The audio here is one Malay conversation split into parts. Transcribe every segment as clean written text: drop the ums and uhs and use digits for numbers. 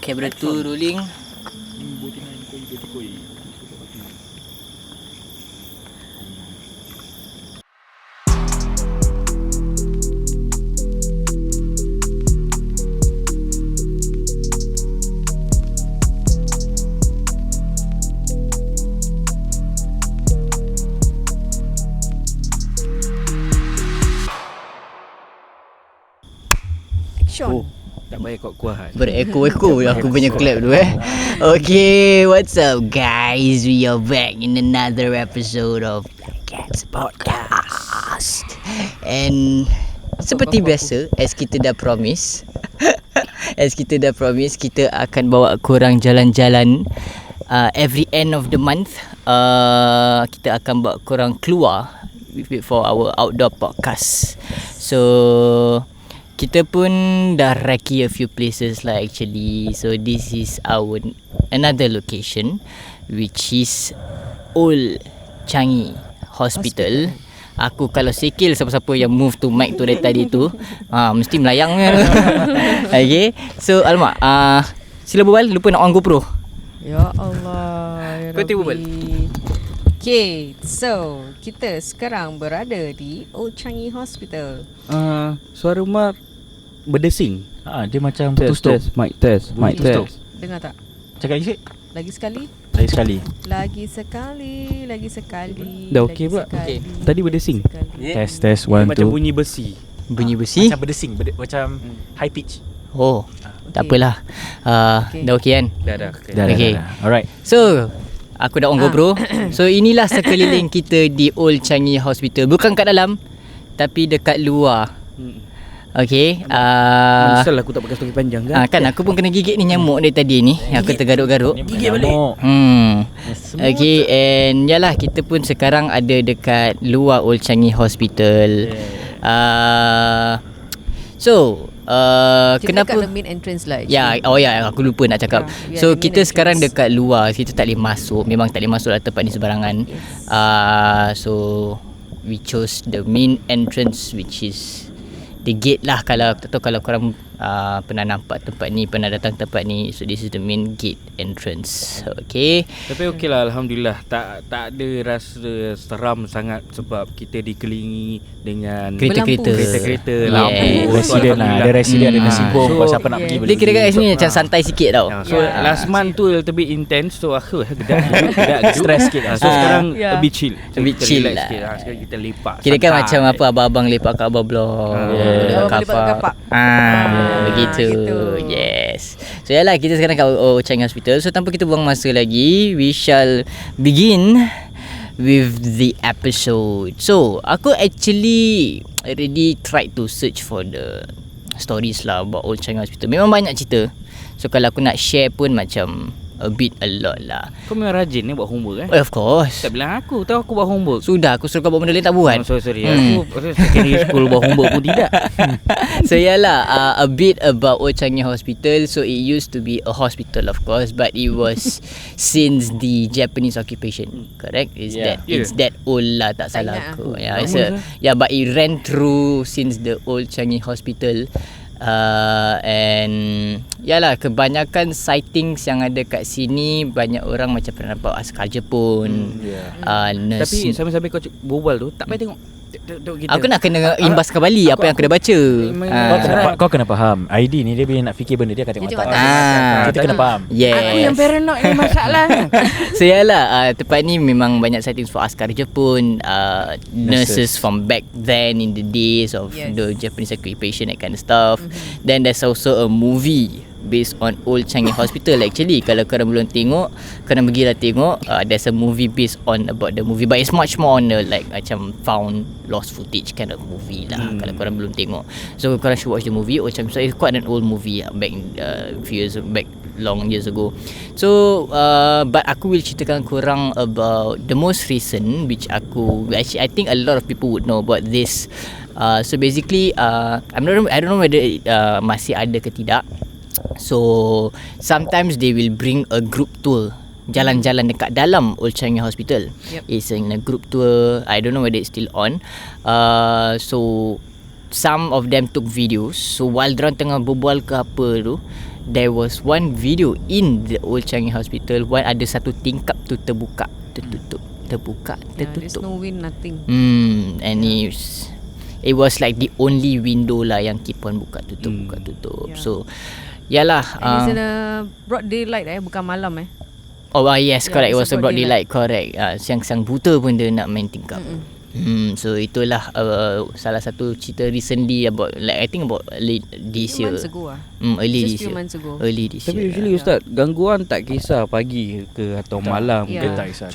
Camera 2 rolling. Oh, tak payah kuat-kuat. Bereko-eko aku punya clap tu Okay, what's up guys? We are back in another episode of Cats Podcast. And seperti biasa, as kita dah promise kita akan bawa korang jalan-jalan every end of the month. Kita akan bawa korang keluar for our outdoor podcast. So kita pun dah recce a few places lah actually. So this is our another location, which is Old Changi Hospital. Aku kalau sikil siapa-siapa yang move to mic tu dari tadi tu mesti melayang. Okay. So alamak, sila berbual, lupa nak on GoPro. Ya Allah, ya Kau tiba berbual. Okay, so kita sekarang berada di Old Changi Hospital. Suara Umar berdesing. Dia macam Test, tutup. mic test. Dengar tak? Cakap lagi sikit. Lagi sekali. Dah okey pula? Okey. Tadi berdesing. Test 1 Macam 2. bunyi besi. Bunyi besi. Macam berdesing, macam high pitch. Oh, tak apalah. Dah okey kan? Dah. Okay. Alright. So aku dah on GoPro. So inilah sekeliling kita di Old Changi Hospital. Bukan kat dalam, tapi dekat luar. Okay. Menyesal aku tak pakai stoki panjang kan? Kan aku pun kena gigit ni nyamuk dari tadi ni. Aku tergaruk-garuk. Gigit balik. Okay, and yalah, kita pun sekarang ada dekat luar Old Changi Hospital. So Kita kenapa dekat the main entrance lah Ya, aku lupa nak cakap. Ya, So the kita main sekarang entrance. dekat luar. Kita tak boleh masuk. Memang tak boleh masuk lah tempat ni sebarangan. So we chose the main entrance, which is the gate lah. Kalau tak tahu kalau korang pernah nampak tempat ni, pernah datang tempat ni. So this is the main gate entrance. Okay. Tapi okey lah, Alhamdulillah. Tak ada rasa seram sangat sebab kita dikelilingi dengan kereta-kereta, lampu. Residen lah. Ada residen, ada nursing home. So, Kalau siapa nak pergi Dia boleh kira kat pergi. sini macam santai sikit tau. So last month tu a little bit intense. So aku gedak Stress sikit lah. So sekarang a bit chill. A bit Kita chill relax lah. sikit. Sekarang kita lepak. Kira kan santai. macam apa, abang-abang lepak kat abang blok. Abang lepak kat kapak. Begitu. gitu. Yes. So yalah, kita sekarang kat Changi Hospital. So tanpa kita buang masa lagi, we shall begin with the episode. So aku actually already tried to search for the stories lah about Old Changi Hospital. Memang banyak cerita. So kalau aku nak share pun macam a lot lah. Kau memang rajin ni buat homework Of course. Tak bilang aku, tahu aku buat homework. Sudah, aku suruh kau buat benda lain tak buat. Sorry. Aku secondary school buat homework pun tidak. So yalah, a bit about Old Changi Hospital. So it used to be a hospital, of course, but it was since the Japanese occupation. Correct? It's that old lah, tak salah ingat aku. aku. But it ran through since the Old Changi Hospital. And yalah, kebanyakan sightings yang ada kat sini, banyak orang macam pernah nampak askar Jepun. Nurse. Tapi sambil-sambil kau berbual tu, tak payah tengok kita. Aku nak kena imbas kembali apa yang aku dah baca. Kau kena faham. ID ni dia bila nak fikir benda dia akan tengok Dia tengok atas. Kita kena faham. Yes. Aku yang paranoid ni masalahnya. So yalah, tempat ni memang banyak sightings for askar Jepun, nurses from back then in the days of the Japanese occupation, that kind of stuff. Then there's also a movie based on Old Changi Hospital actually. Kalau korang belum tengok, korang pergilah tengok. There's a movie based on about the movie, but it's much more on the like macam found lost footage kind of movie lah. Kalau korang belum tengok, so korang should watch the movie. Old Changi, so it's quite an old movie back in few years back, long years ago. So but aku will ceritakan korang about the most recent, which actually I think a lot of people would know about this. So basically I don't know whether masih ada ke tidak. So sometimes they will bring a group tour, jalan-jalan dekat dalam Old Changi Hospital. It's in a group tour. I don't know whether it's still on. So some of them took videos. So while diorang tengah berbual ke apa tu, there was one video in the Old Changi Hospital, one ada satu tingkap tu terbuka, tertutup, terbuka, Yeah, there's tertutup. no wind, nothing. And it was like the only window lah yang keep on buka tutup, buka tutup. Yeah. So yalah. And it's in a broad daylight bukan malam Oh yes, Yeah, correct. It it's was a broad daylight, correct. Siang-siang buta pun dia nak main tingkap. So itulah salah satu cerita recently about, like I think about late this Few year. months ago Early Just this few year. months ago. Early this Tapi year. usually Ustaz, gangguan tak kisah pagi ke atau malam Ya. ke. Tak kisah.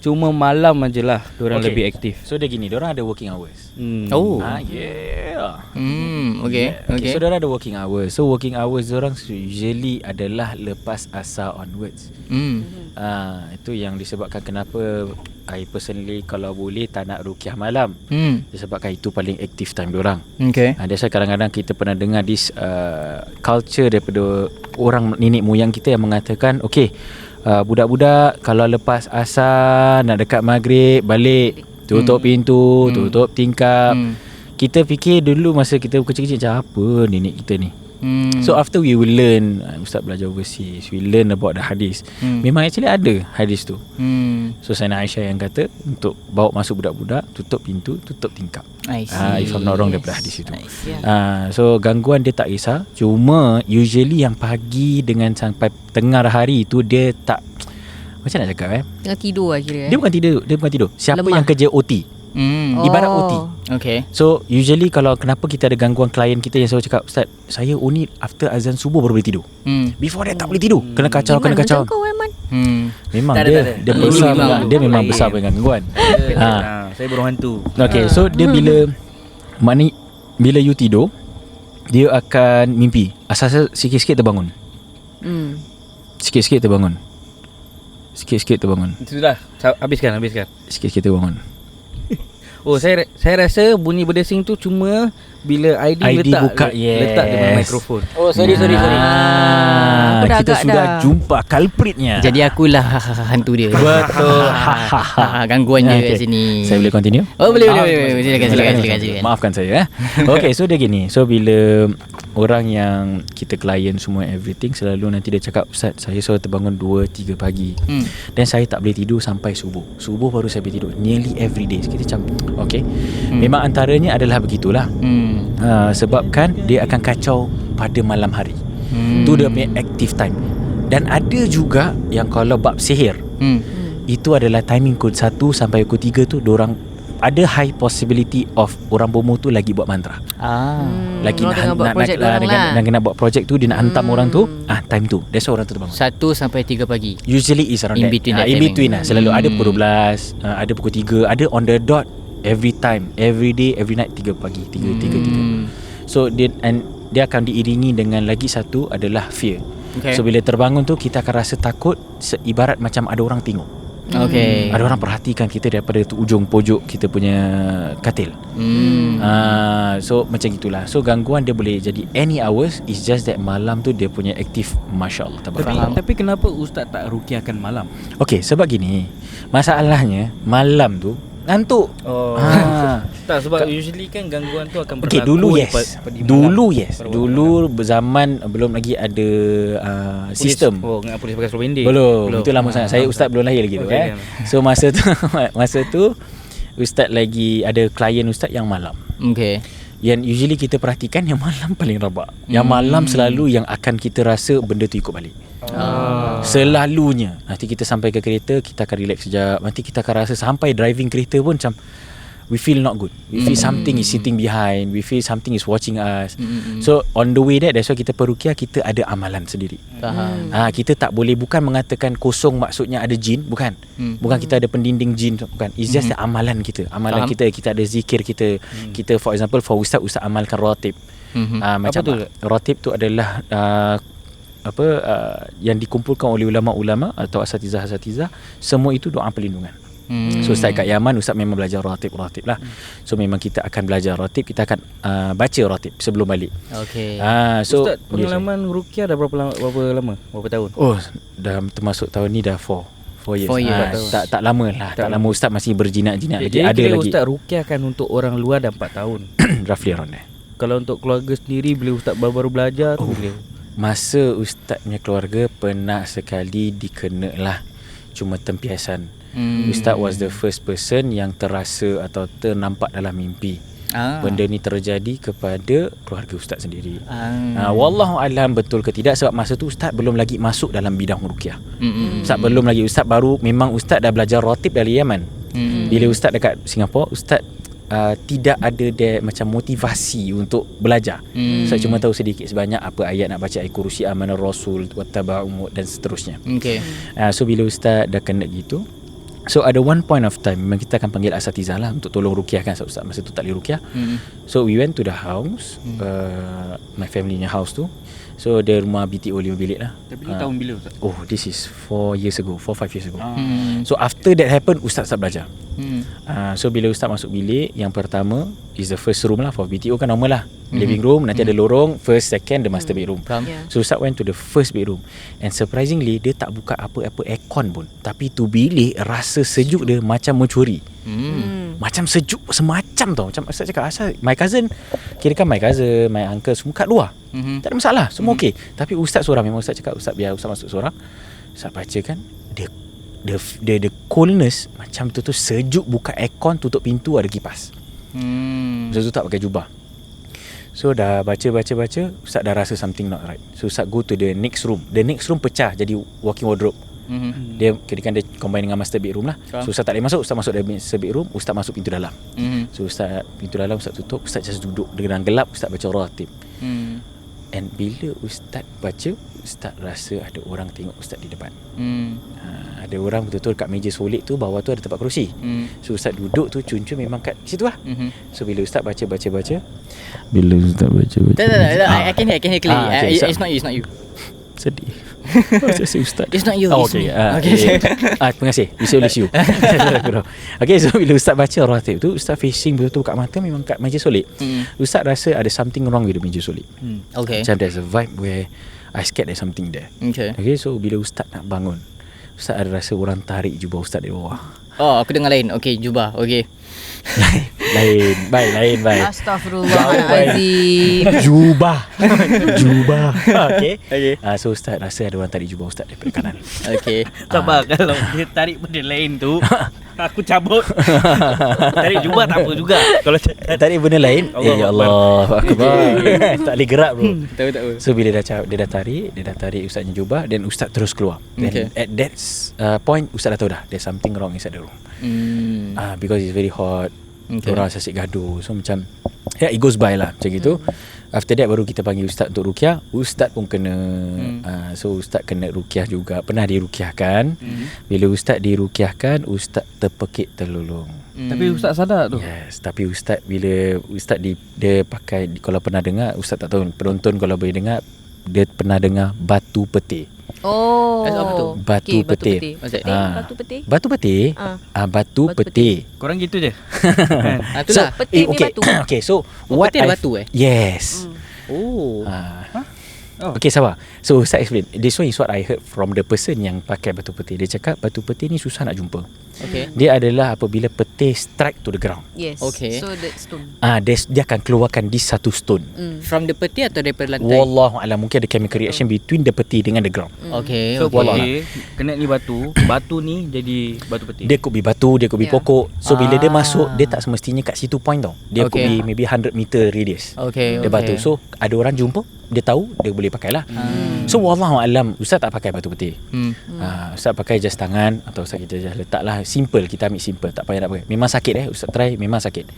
Cuma malam ajalah diorang lebih aktif. So dia gini, diorang ada working hours. Oh. Yeah. Okay. So diorang ada working hours. So working hours diorang usually adalah lepas asar onwards. Itu yang disebabkan kenapa I personally kalau boleh tak nak ruqyah malam. Disebabkan itu paling aktif time diorang. Okay. That's why kadang-kadang kita pernah dengar this culture daripada orang nenek moyang kita yang mengatakan, okay, budak-budak kalau lepas asar nak dekat maghrib balik, tutup pintu, tutup tingkap. Kita fikir dulu masa kita kecil-kecil macam apa nenek kita ni. So after we will learn, Ustaz belajar overseas, we learn about the hadis. Memang actually ada hadis tu. So Sayyidina Aisyah yang kata untuk bawa masuk budak-budak, tutup pintu, tutup tingkap. I see. If I'm not wrong daripada hadis itu. I see. So gangguan dia tak kisah. Cuma usually yang pagi dengan sampai tengah hari tu dia tak, macam nak cakap Tengah tidur lah kira Dia bukan tidur. Siapa Lemah. yang kerja OT, ibarat OT. Okay. So usually kalau kenapa kita ada gangguan klien kita yang selalu cakap, Ustaz, saya only after azan subuh baru boleh tidur. Before that tak boleh tidur. Kena kacau. Macam kau Man. Memang Tak ada. dia besar, dia memang Lain. besar dengan gangguan. Saya burung hantu. Okay, so dia bila you tidur, dia akan mimpi. Asal sikit-sikit terbangun. Sikit-sikit terbangun. Itulah. Habiskan. Sikit-sikit terbangun. Oh, saya rasa bunyi berdesing tu cuma bila ID letak buka, letak dengan mikrofon. Oh, sorry. Aku dah Kita agak sudah dah. jumpa culpritnya. Jadi akulah hantu dia. Betul. Gangguan dia Okay. kat sini. Saya boleh continue? Oh, boleh. Silakan. Maafkan saya. Okay, so dia gini. So bila orang yang kita klien semua everything, selalu nanti dia cakap, Ustaz, saya selalu terbangun 2-3 pagi. Dan saya tak boleh tidur sampai subuh. Subuh baru saya boleh tidur. Nearly every day. Kita macam, okay. Memang antaranya adalah begitulah. Sebabkan dia akan kacau pada malam hari. Tu dia punya active time. Dan ada juga yang kalau bab sihir, itu adalah timing kod 1 sampai kod 3 tu diorang ada high possibility of orang bomoh tu lagi buat mantra. Lagi orang tengah buat projek dorang nak kena buat projek tu, dia nak hantam orang tu, time tu. That's why orang tu terbangun. 1 sampai 3 pagi. Usually is around In that. between that In timing. between lah. Selalu ada pukul 12, ada pukul 3, ada on the dot every time, every day, every night 3 pagi, 3. So dia akan diiringi dengan lagi satu adalah fear. Okay. So bila terbangun tu kita akan rasa takut, ibarat macam ada orang tengok. Okay. Ada orang perhatikan kita daripada tu ujung pojok kita punya katil. So macam gitulah. So gangguan dia boleh jadi any hours. It's just that malam tu dia punya aktif, Masya Allah. Tapi kenapa Ustaz tak ruqyahkan malam? Okay, sebab gini, masalahnya malam tu ngantuk. Tak, sebab usually kan gangguan tu akan berlaku. Okay, dulu yes. di malam. Dulu yes. Dulu zaman belum lagi ada sistem. Polis pakai seluar pendek. Belum. Itu lama sangat. Saya ustaz belum lahir lagi tu. Okay. So masa tu ustaz lagi ada klien ustaz yang malam. Okay. Yang usually kita perhatikan yang malam paling rabak. Yang malam selalu yang akan kita rasa benda tu ikut balik. Selalunya. Nanti kita sampai ke kereta, kita akan relax sekejap. Nanti kita akan rasa sampai driving kereta pun macam we feel not good. We feel something is sitting behind. We feel something is watching us. So on the way that's why kita peruqyah, kita ada amalan sendiri. Faham. Kita tak boleh, bukan mengatakan kosong maksudnya ada jin, bukan. Bukan kita ada pendinding jin, bukan. It's just the amalan kita. Amalan Faham. kita ada zikir kita. Kita for example for ustaz amalkan ratib. Macam Apa tu? Ratib tu adalah yang dikumpulkan oleh ulama-ulama atau asatizah semua itu doa perlindungan. So ustaz kat Yaman, ustaz memang belajar ratib lah. So memang kita akan belajar ratib, kita akan baca ratib sebelum balik. Okay. So Ustaz, pengalaman ruqyah dah berapa lama? Berapa tahun? Dah termasuk tahun ni dah 4 years. 4 years. Tak lama lah. Tak lama, ustaz masih berjinak-jinak lagi. Jadi Ada kira lagi Ustaz ruqyahkan untuk orang luar dah 4 tahun. roughly around there. Kalau untuk keluarga sendiri, bila Ustaz baru belajar tu bila? masa ustaz punya keluarga pernah sekali dikena lah cuma tempiasan. Ustaz was the first person yang terasa atau ternampak dalam mimpi. Benda ni terjadi kepada keluarga ustaz sendiri. Wallahu alam betul ke tidak, sebab masa tu ustaz belum lagi masuk dalam bidang ruqyah. Ustaz belum lagi, ustaz baru, memang ustaz dah belajar ratib dari Yaman. Bila ustaz dekat Singapura, ustaz tidak ada macam motivasi untuk belajar. Ustaz cuma tahu sedikit sebanyak apa ayat nak baca, ayat kursi, amanah rasul, wattaba'u dan seterusnya. So bila ustaz dah kena gitu, so ada one point of time memang kita akan panggil asatizah lah untuk tolong ruqyah kan, sebab ustaz masa tu tak boleh ruqyah. So we went to the house, my family nya house tu. So dia rumah BTO 5 bilik lah. Tapi tahun bila Ustaz? Oh, this is 4 years ago, 4-5 years ago. So after that happen, ustaz start belajar. So bila ustaz masuk bilik, yang pertama is the first room lah. For BTO kan normal lah, living room, nanti ada lorong, first, second, the master bedroom. So ustaz went to the first bedroom, and surprisingly dia tak buka apa-apa aircon pun, tapi tu bilik rasa sejuk dia macam mencuri. Macam sejuk semacam tau. Macam ustaz cakap, asal my cousin, kirakan my cousin, my uncle semua kat luar, tak ada masalah, semua okey. Tapi ustaz seorang, memang ustaz cakap, ustaz biar ustaz masuk seorang, ustaz baca kan, the coldness macam tu sejuk, buka aircon, tutup pintu, ada kipas. Ustaz tu tak pakai jubah. So dah baca, ustaz dah rasa something not right. So ustaz go to the next room. The next room pecah jadi walk-in wardrobe. Dia kira-kira dia combine dengan master bedroom lah. So ustaz tak boleh masuk, ustaz masuk dari master bedroom, ustaz masuk pintu dalam. So ustaz pintu dalam ustaz tutup, ustaz just duduk dengan gelap, ustaz baca ratib. And bila ustaz baca, ustaz rasa ada orang tengok ustaz di depan. Ada orang betul-betul kat meja solid tu, bawah tu ada tempat kerusi. So ustaz duduk tu, cun-cun memang kat situ lah. So bila ustaz baca, bila ustaz baca, I can hear clearly. Okay, It's not you. sedih. Saya ustaz. It's not you, it's me. Terima kasih. Bisa oleh you. Okay, so bila ustaz baca ratib tu, ustaz facing betul-betul kat mata, memang kat meja solid. Ustaz rasa ada something wrong with the meja solid. Okay. Macam there's a vibe where I scared there's something there. Okay, so bila ustaz nak bangun, ustaz ada rasa orang tarik jubah ustaz dari bawah. Oh, aku dengar lain. Okay, jubah. Okay. Lain. Astaghfirullahalazim. Jubah. Okay. So ustaz rasa ada orang tarik jubah ustaz daripada kanan. Okay. Sabar, kalau dia tarik benda lain tu, aku cabut. Tarik jubah tak apa juga. Kalau tarik benda lain, ya Allah akbar. Tak boleh gerak bro. Tahu. So bila dia dah tarik ustaznya jubah, dan ustaz terus keluar. Then at that point ustaz dah tahu dah there's something wrong inside the room. Because it's very hot. Orang asyik gaduh. So macam it goes by lah macam gitu. After that baru kita panggil ustaz untuk ruqyah. Ustaz pun kena so ustaz kena ruqyah juga. Pernah diruqyahkan. Bila ustaz diruqyahkan, ustaz terpekik terlulung. Tapi ustaz sadar tu. Yes, tapi ustaz bila ustaz dia pakai, kalau pernah dengar, ustaz tak tahu penonton kalau boleh dengar, dia pernah dengar batu peti. Oh, apa tu? Batu peti. Batu peti. Batu peti. Batu peti. Korang gitu je. Itulah. Peti ni batu. Okay, so what peti ada batu Yes. Oh. Okay, sabar. So saya explain. This one is what I heard from the person yang pakai batu peti. Dia cakap batu peti ni susah nak jumpa. Okay. Dia adalah apabila peti strike to the ground. Yes. Okay. So that stone. Dia akan keluarkan this satu stone. From the peti atau daripada lantai? Wallahu alam, mungkin ada chemical reaction between the peti dengan the ground. Okay. So Okay. kena ni batu ni jadi batu peti. Dia could be batu, dia could be pokok. So bila dia masuk, dia tak semestinya kat situ point tau. Dia could be maybe 100 meter radius. Okay. Dia batu. So ada orang jumpa, dia tahu, dia boleh pakai lah. So wallahu alam, ustaz tak pakai batu peti. Ustaz pakai just tangan, atau ustaz kita just letak lah. Simple, kita ambil simple, tak payah nak pakai. Memang sakit ustaz try, memang sakit.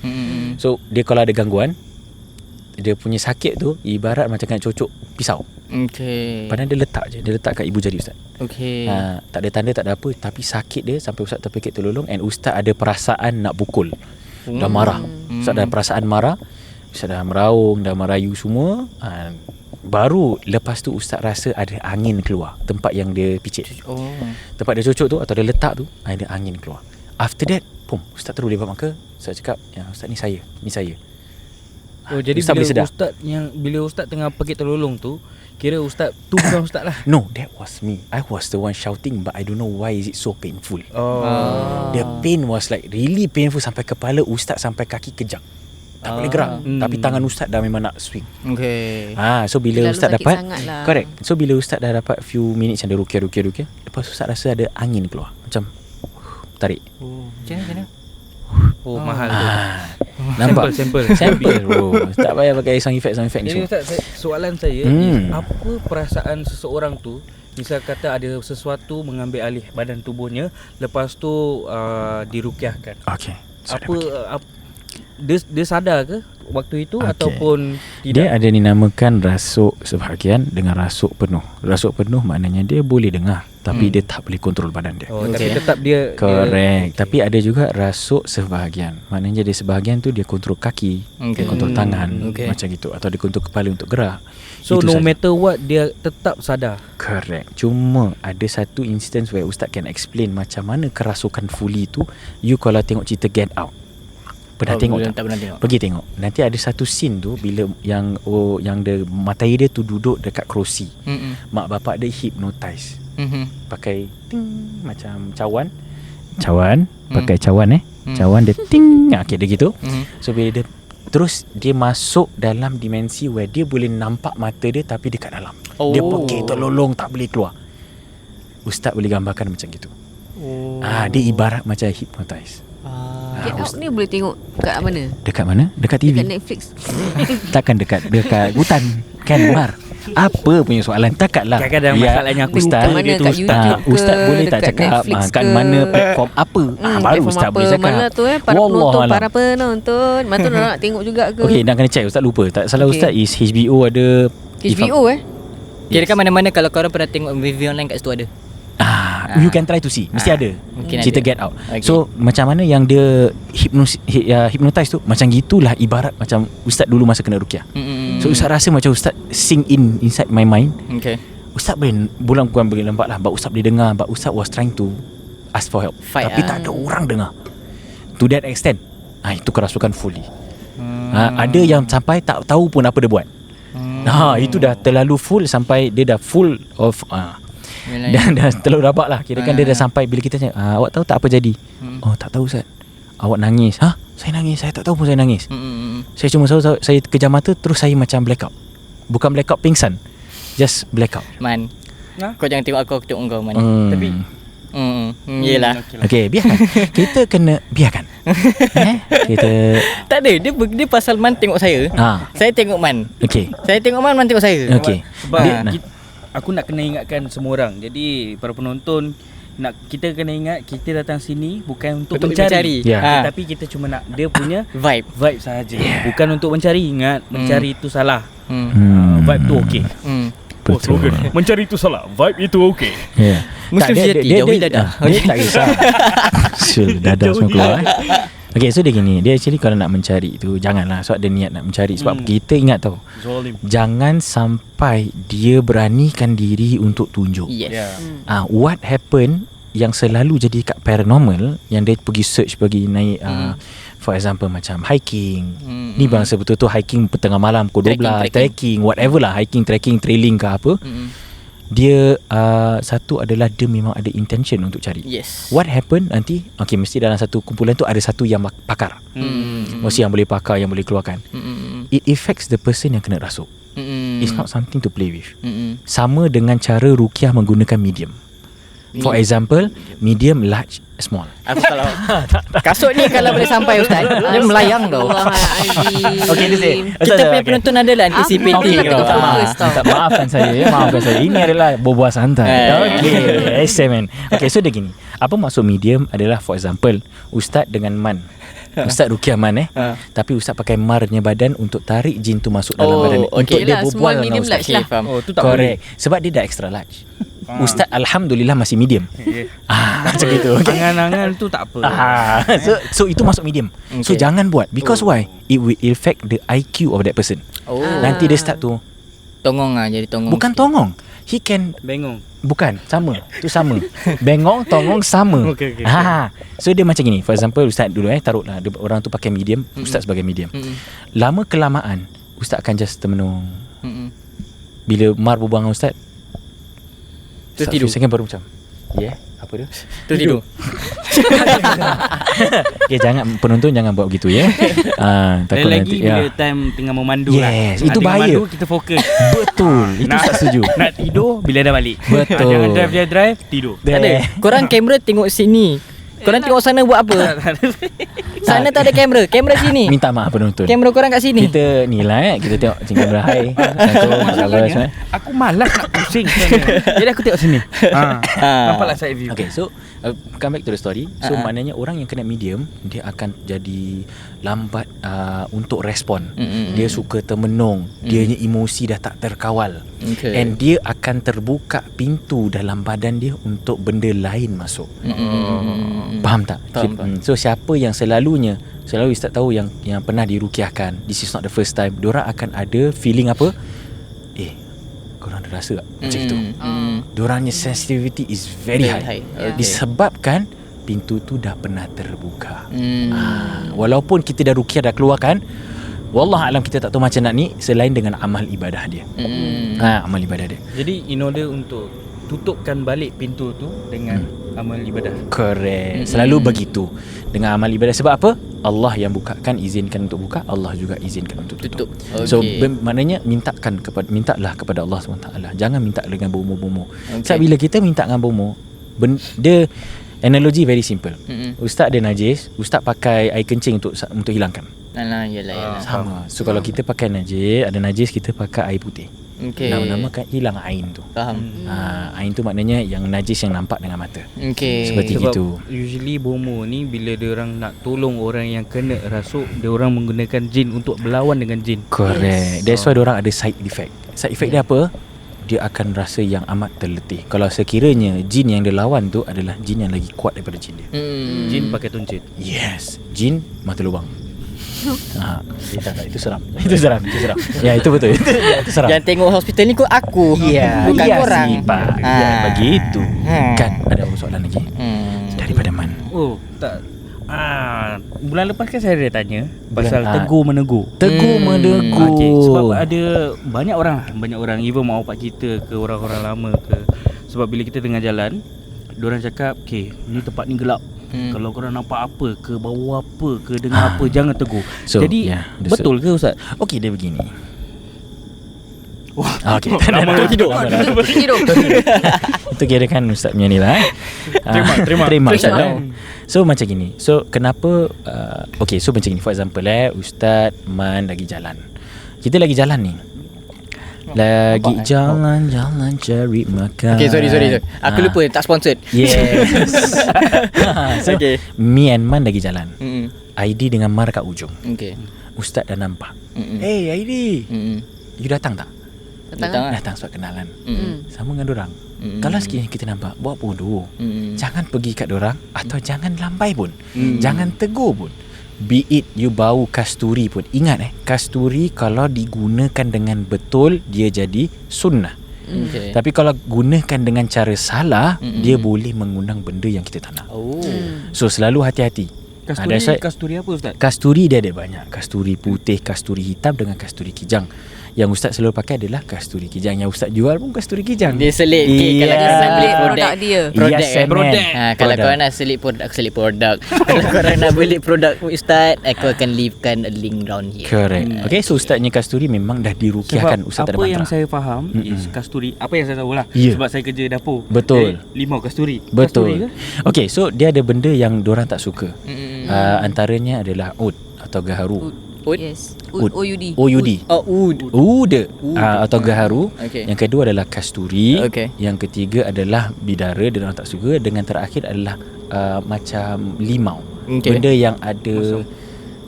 So dia kalau ada gangguan, dia punya sakit tu ibarat macam kena cocok pisau. Okay. Padahal dia letak je, dia letak kat ibu jari ustaz. Okay. Tak ada tanda, tak ada apa, tapi sakit dia sampai ustaz terpekik terlulung. And ustaz ada perasaan nak pukul. Dah marah. Ustaz ada perasaan marah. Ustaz dah meraung, dah merayu semua. Baru lepas tu ustaz rasa ada angin keluar tempat yang dia picit. Tempat dia cocok tu atau dia letak tu, ada angin keluar. After that, ustaz terus lepas maka. Ustaz cakap, ya ustaz ni saya. Oh, jadi ustaz bila ustaz tengah pekik terlulung tu, kira ustaz tu bukan ustaz lah. No, that was me. I was the one shouting, but I don't know why is it so painful. The pain was like really painful, sampai kepala ustaz sampai kaki kejang. Tak boleh gerak. Tapi tangan ustaz dah memang nak swing. Okay. So bila Terlalu ustaz sakit dapat sangat lah. correct. So bila ustaz dah dapat few minutes yang dia rukyah, lepas ustaz rasa ada angin keluar. Macam tarik. Macam mana? Oh, mahal tu. Nampak? Sample. Bro. Tak payah pakai sound effect ni Jadi semua. Ustaz, soalan saya apa perasaan seseorang tu, misal kata ada sesuatu mengambil alih badan tubuhnya, lepas tu dirukyahkan. Okay. Dia sadar ke waktu itu ataupun Dia tidak? ada dinamakan rasuk sebahagian dengan rasuk penuh. Rasuk penuh maknanya dia boleh dengar tapi dia tak boleh kontrol badan dia. Tapi tetap dia Correct. Tapi ada juga rasuk sebahagian. Maknanya dia sebahagian tu dia kontrol kaki, dia kontrol tangan macam gitu, atau dia kontrol kepala untuk gerak. So Itu no saja. matter what dia tetap sadar. Correct. Cuma ada satu instance where ustaz can explain macam mana kerasukan fully tu. You kalau tengok cerita Get Out, pernah tengok tak? Tak pernah tengok. Pergi tengok. Nanti ada satu scene tu bila yang dia matai dia tu duduk dekat kerusi. Mak bapak dia hypnotize. Pakai ting macam cawan pakai cawan cawan dia ting. Okey dia gitu. So bila dia terus dia masuk dalam dimensi where dia boleh nampak mata dia tapi dekat dalam. Dia pergi terlolong tak boleh keluar. Ustaz boleh gambarkan macam gitu. Dia ibarat macam hypnotize. Get Out ni boleh tengok kat mana? Dekat mana? Dekat TV. Dekat Netflix. Takkan dekat hutan kan luar. Apa punya soalan? Takkanlah. Kadang-kadang masalahnya aku Ustaz, lupa mana, dia tu kat ustaz. YouTube ke, Ustaz boleh tak dekat cakap Netflix kat ke? mana platform apa? Baru Platform Ustaz apa? boleh cakap. Mana tu para Wallahualam. penonton. Mana tu nak tengok juga ke? Okey, nak kena check. Ustaz lupa. Tak salah Okey. Ustaz is HBO ada. HBO Kira kan mana-mana kalau korang pernah tengok review online kat situ ada. You can try to see. Mesti ada. Mungkin Cerita ada. Get Out. Okay. So macam mana yang dia hypnotize tu, macam gitulah ibarat macam Ustaz dulu masa kena rukyah. So Ustaz rasa macam Ustaz sink inside my mind. Okay. Ustaz bukan boleh nampak lah, but Ustaz boleh dengar, but Ustaz was trying to ask for help. Fight, Tapi tak ada orang dengar. To that extent. Itu kerasukan fully. Ada yang sampai tak tahu pun apa dia buat. Itu dah terlalu full sampai dia dah full of dan dah terlalu rabak lah. Kirakan dia dah sampai bila kita tanya, awak tahu tak apa jadi? Oh tak tahu Ustaz. Awak nangis. Saya nangis. Saya tak tahu pun saya nangis. Saya cuma tahu saya kejam mata terus saya macam blackout. Bukan blackout pingsan, just blackout. Man, kau jangan tengok aku tengok kau Man. Tapi Yelah. okay, biarkan. Kita kena biarkan. Kita Tak ada, dia pasal Man tengok saya. Saya tengok Man. okay. Saya tengok Man tengok saya. Okay. Sebab Nah. aku nak kena ingatkan semua orang. Jadi para penonton, kita kena ingat kita datang sini bukan untuk mencari. Ya. Tapi kita cuma nak dia punya Vibe sahaja. Bukan untuk mencari. Ingat, mencari itu salah. Vibe tu okey. Betul. Mencari itu salah, vibe itu okey. Yeah. Muslim sejati, jauhi dadah. Dia tak kisah. Dadah semua keluar. Okay, so dia gini. Dia actually kalau nak mencari tu, janganlah sebab dia niat nak mencari. Sebab kita ingat tau, Zolim. jangan sampai dia beranikan diri untuk tunjuk. Yes. What happen yang selalu jadi kat paranormal, yang dia pergi search, pergi naik for example macam hiking. Ni bangsa betul-betul hiking tengah malam pukul 12, trekking, whatever lah, hiking, trekking, trailing ke apa. Dia satu adalah dia memang ada intention untuk cari. Yes. What happen nanti, okay, mesti dalam satu kumpulan tu ada satu yang pakar. Mesti yang boleh pakar, yang boleh keluarkan. It affects the person yang kena rasuk. It's not something to play with. Sama dengan cara rukyah menggunakan medium. For example, medium, large, small. Aku kalau kasut ni kalau boleh sampai Ustaz, dia melayang tau. Okay, dia say, Kita punya penonton adalah anticipating Aku tau. nak fokus tau. Maafkan saya. Ini adalah berbual santai. Okay, man. Okay, so dia gini. Apa maksud medium adalah, for example, Ustaz dengan Man. Ustaz rukyah Man tapi Ustaz pakai marnya badan untuk tarik jin tu masuk dalam badan okay. untuk dia Yelah, berbual small, dengan medium, Ustaz. large lah. Faham. Oh, tu tak boleh. Correct. Sebab dia dah extra large. Ustaz alhamdulillah masih medium. Macam gitu. Okay. Angan-angan tu tak apa. So itu masuk medium. So jangan buat. Because why? It will affect the IQ of that person. Nanti dia start tu Tongong jadi tongong. bukan tongong. He can Bengong. bukan sama. Tu sama. Bengong, tongong sama. Okay. So dia macam gini. For example Ustaz dulu taruhlah orang tu pakai medium, Ustaz sebagai medium. Lama kelamaan Ustaz akan just termenung. Bila Mar berbual dengan Ustaz, Tu tidur. Second baru macam apa dia? Tu tidur. Okay, jangan penonton jangan buat begitu ya. Takut Lagi nanti bila time tengah memandu lah. Yes, itu tengah bahaya. mandu kita fokus. Betul. Itu tak setuju. Nak tidur bila dah balik. Betul. Jangan drive tidur. Tak ada. Korang kamera tengok sini. Korang tengok sana buat apa? Sana tak ada kamera. Kamera sini. Minta maaf penonton. Kamera korang kat sini. Kita ni lah kita tengok macam kamera high. Masalahnya aku malas nak pusing sana. Jadi aku tengok sini. Nampaklah side view. Okay, so come back to the story. So maknanya orang yang kena medium, dia akan jadi lambat untuk respon. Dia suka termenung. Dianya emosi dah tak terkawal. Okay. And dia akan terbuka pintu dalam badan dia untuk benda lain masuk. Faham tak? Faham. So siapa yang selalu Ustaz tahu yang pernah dirukiahkan, this is not the first time, diorang akan ada feeling apa? Korang ada rasa tak? Macam itu. Diorangnya sensitivity is very high. Okay. Disebabkan pintu tu dah pernah terbuka. Walaupun kita dah rukiah dah keluarkan, wallah alam kita tak tahu macam nak ni selain dengan amal ibadah dia. Amal ibadah dia. Jadi in order untuk tutupkan balik pintu tu dengan amal ibadah. Correct. Selalu begitu dengan amal ibadah. Sebab apa? Allah yang bukakan, izinkan untuk buka, Allah juga izinkan untuk tutup. Okay. So maknanya mintalah kepada Allah SWT. Jangan minta dengan bomo-bomo. Sebab bila kita minta dengan bomo, dia analogi very simple. Ustaz ada najis, ustaz pakai air kencing untuk hilangkan. Yalah. Sama. So kalau kita pakai najis, ada najis, kita pakai air putih. Okay. Nama-nama kan hilang ain tu. Faham. Ain tu maknanya yang najis yang nampak dengan mata. Okay. Seperti Sebab gitu. usually bomo ni bila dia orang nak tolong orang yang kena rasuk, dia orang menggunakan jin untuk berlawan dengan jin. Correct. That's why diorang ada side effect. Side effect dia apa? Dia akan rasa yang amat terletih. Kalau sekiranya jin yang dia lawan tu adalah jin yang lagi kuat daripada jin dia. Jin pakai tuncit. Yes. Jin mata lubang. Tak, itu seram. Itu seram. Ya, itu betul. Itu seram. Yang tengok hospital ni aku. Bukan korang. Pak. Begitu. Kan ada soalan lagi. Daripada Man. Oh, tak. Bulan lepas kan saya ada tanya pasal Bulan- tegur menegur. Tegur menegur. Okay, sebab ada banyak orang even mak bapak kita ke orang-orang lama ke, sebab bila kita tengah jalan, diorang cakap, "Okay, ni tempat ni gelap. Kalau korang nampak apa ke, bau apa ke, dengar apa, jangan tegur." So, Jadi betul betul ke Ustaz? Okey, dia begini. Okey. Lama tidur. Itu kira kan Ustaz punya ni lah. Terima. So macam gini. So kenapa okay, so macam gini. For example Ustaz Man lagi jalan. Kita lagi jalan ni. Lagi jalan-jalan cari makan. Okay, sorry. Aku lupa, tak sponsored. Yes. So Okay. me and Man lagi jalan. ID dengan Mar kat ujung. Okay. Ustaz dah nampak. Hey ID, you datang tak? Datang. Datang sebab kenalan. Sama dengan dorang. Kalau sekiranya kita nampak, buat bodoh. Jangan pergi kat dorang, atau jangan lambai pun. Jangan tegur pun. Be it you bau kasturi pun. Ingat kasturi kalau digunakan dengan betul, dia jadi sunnah. Okay. Tapi kalau gunakan dengan cara salah, dia boleh mengundang benda yang kita tak nak. So selalu hati-hati. Kasturi apa Ustaz? Kasturi dia ada banyak. Kasturi putih, kasturi hitam dengan kasturi kijang. Yang Ustaz selalu pakai adalah kasturi kijang. Yang Ustaz jual pun kasturi kijang. Dia selit kalau Dia korang nak beli selit produk dia. Produk. Kalau korang nak selit produk, aku selit produk. Kalau korang nak beli produk Ustaz, aku akan leavekan a link down here. Correct. Okay, so Ustaznya kasturi memang dah dirukiahkan. Sebab Ustaz tak ada apa yang mantra. saya faham is kasturi. Apa yang saya tahu lah, Ya. sebab saya kerja dapur. Betul. Limau kasturi. Kasturi Betul. ke? Okay, so dia ada benda yang diorang tak suka. Antaranya adalah oud atau gaharu. Oud? Yes. Oud. OUD. Oud. Ude atau gaharu. Okay. Yang kedua adalah kasturi. Okay. Yang ketiga adalah bidara, dia orang tak suka. Dengan terakhir adalah macam limau. Okay. Benda yang ada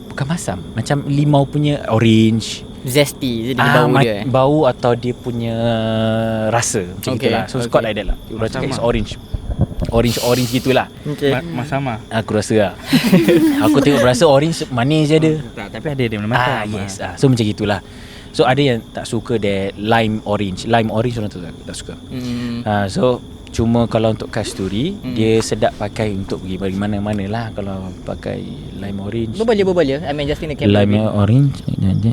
bukan masam, macam limau punya orange. Zesty. Jadi bau dia. Bau atau dia punya rasa macam Okay, gitulah. So okay. Scott like that lah. Orang cakap is orange. Orange gitulah. Okay. Masama. Aku rasa lah. Aku tengok berasa orange manis je ada. Tak, tapi ada dia macam Yes. So macam gitulah. So ada yang tak suka that lime orange. Lime orange orang tak suka. So cuma kalau untuk kasturi, dia sedap pakai untuk pergi mana-mana lah. Kalau pakai lime orange. Berbaloi. I mean just in the camera. Lime orange.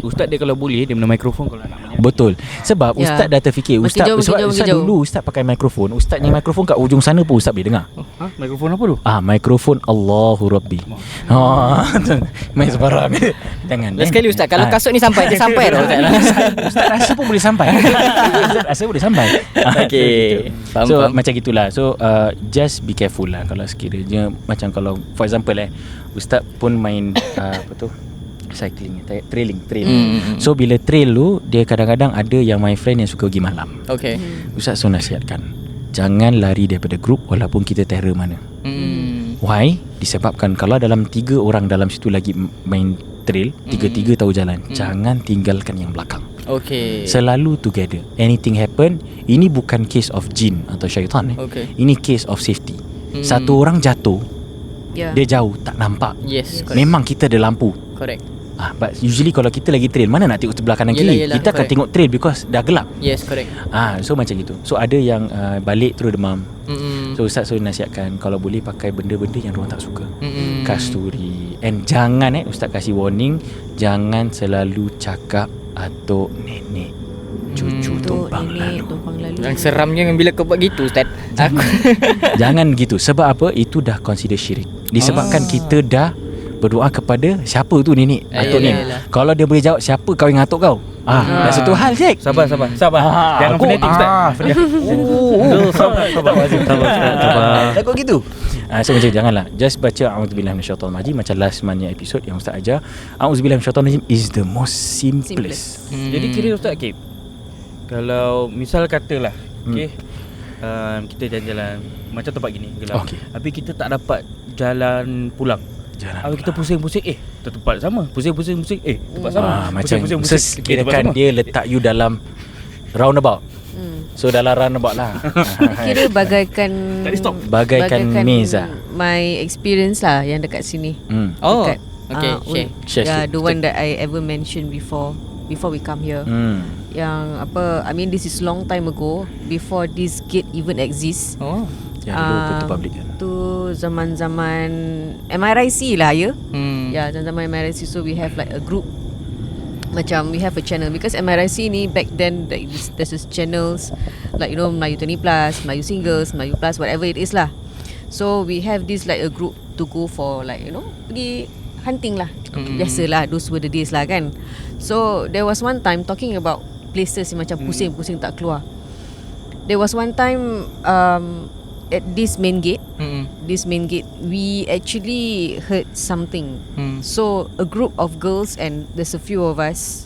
Ustaz dia kalau boleh, dia guna mikrofon kalau nak menyanyi. Betul. Sebab Ya. ustaz dah terfikir Makin ustaz jauh, makin sebab jauh, makin ustaz jauh. dulu ustaz pakai mikrofon. Ustaz ni mikrofon kat ujung sana pun ustaz boleh dengar. Ha? Mikrofon apa tu? Mikrofon Allahu Rabbi. Main sebarang. Jangan. Last sekali Ustaz, kalau kasut ni sampai, dia sampai dah Ustaz. Ustaz rasa pun boleh sampai. Ustaz rasa boleh sampai. Okay. Faham, So faham. macam gitulah. So just be careful lah kalau sekiranya macam kalau for example ustaz pun main apa tu, cycling, trailing. So bila trail tu, dia kadang-kadang ada yang my friend yang suka pergi malam. Okay. Ustaz so nasihatkan, jangan lari daripada group walaupun kita terror mana. Why? Disebabkan kalau dalam 3 orang dalam situ lagi main trail, tiga-tiga tahu jalan, jangan tinggalkan yang belakang. Okay. Selalu together. Anything happen, ini bukan case of jin atau syaitan. Okay. Ini case of safety. Satu orang jatuh, Ya. dia jauh, tak nampak. Yes, correct. Memang kita ada lampu. Correct. But usually kalau kita lagi trail, mana nak tengok sebelah kanan Yelah, kiri? yelah, Kita akan correct. tengok trail because dah gelap. Yes, correct. So macam gitu. So ada yang balik terus demam. Mm-mm. So ustaz nasihatkan kalau boleh pakai benda-benda yang diorang tak suka. Mm-mm. Kasturi. And jangan ustaz kasih warning, jangan selalu cakap atuk nenek cucu tumpang lalu. Tumpang lalu. Yang seramnya bila kau buat gitu Ustaz. Aku Jangan gitu. Sebab apa? Itu dah consider syirik. Disebabkan kita dah berdoa kepada siapa tu nenek atuk ni. yelah. Kalau dia boleh jawab siapa kahwin dengan atuk kau? Dah satu hal Syek. Sabar. Jangan Aku- fanatik Ustaz. Sabar. Takut gitu. So macam janganlah. Just baca a'udzubillahi minasyaitonir rajim macam last monthnya episode yang ustaz ajar. A'udzubillahi minasyaitonir rajim is the most simplest. Jadi kira Ustaz Kip, kalau misal katalah kita jalan-jalan macam tempat gini gelap. Okey. Habis kita tak dapat jalan pulang. Habis kita pusing-pusing tempat sama. Pusing-pusing tempat sama. Macam Pusing-pusing kirakan dia letak you dalam roundabout. So dalam roundabout lah. Kira bagaikan Tak ada stop. Bagaikan maze lah. my experience lah yang dekat sini. Oh. Dekat, Okay, share. Share. the one that I ever mentioned before we come here. Yang apa, I mean this is long time ago, before this gate even exists. Oh. Yang dulu betul public kan. Tu zaman-zaman MRIC lah ya. Ya. Ya, zaman MRIC. So we have like a group. Macam we have a channel because MRIC ni back then there's this channels like you know Melayu 20 plus, Melayu singles, Melayu plus, whatever it is lah. So we have this like a group to go for like you know pergi hunting lah. Biasalah, those were the days lah kan. So there was one time talking about places yang macam pusing-pusing tak keluar. There was one time at this main gate, we actually heard something. So a group of girls and there's a few of us.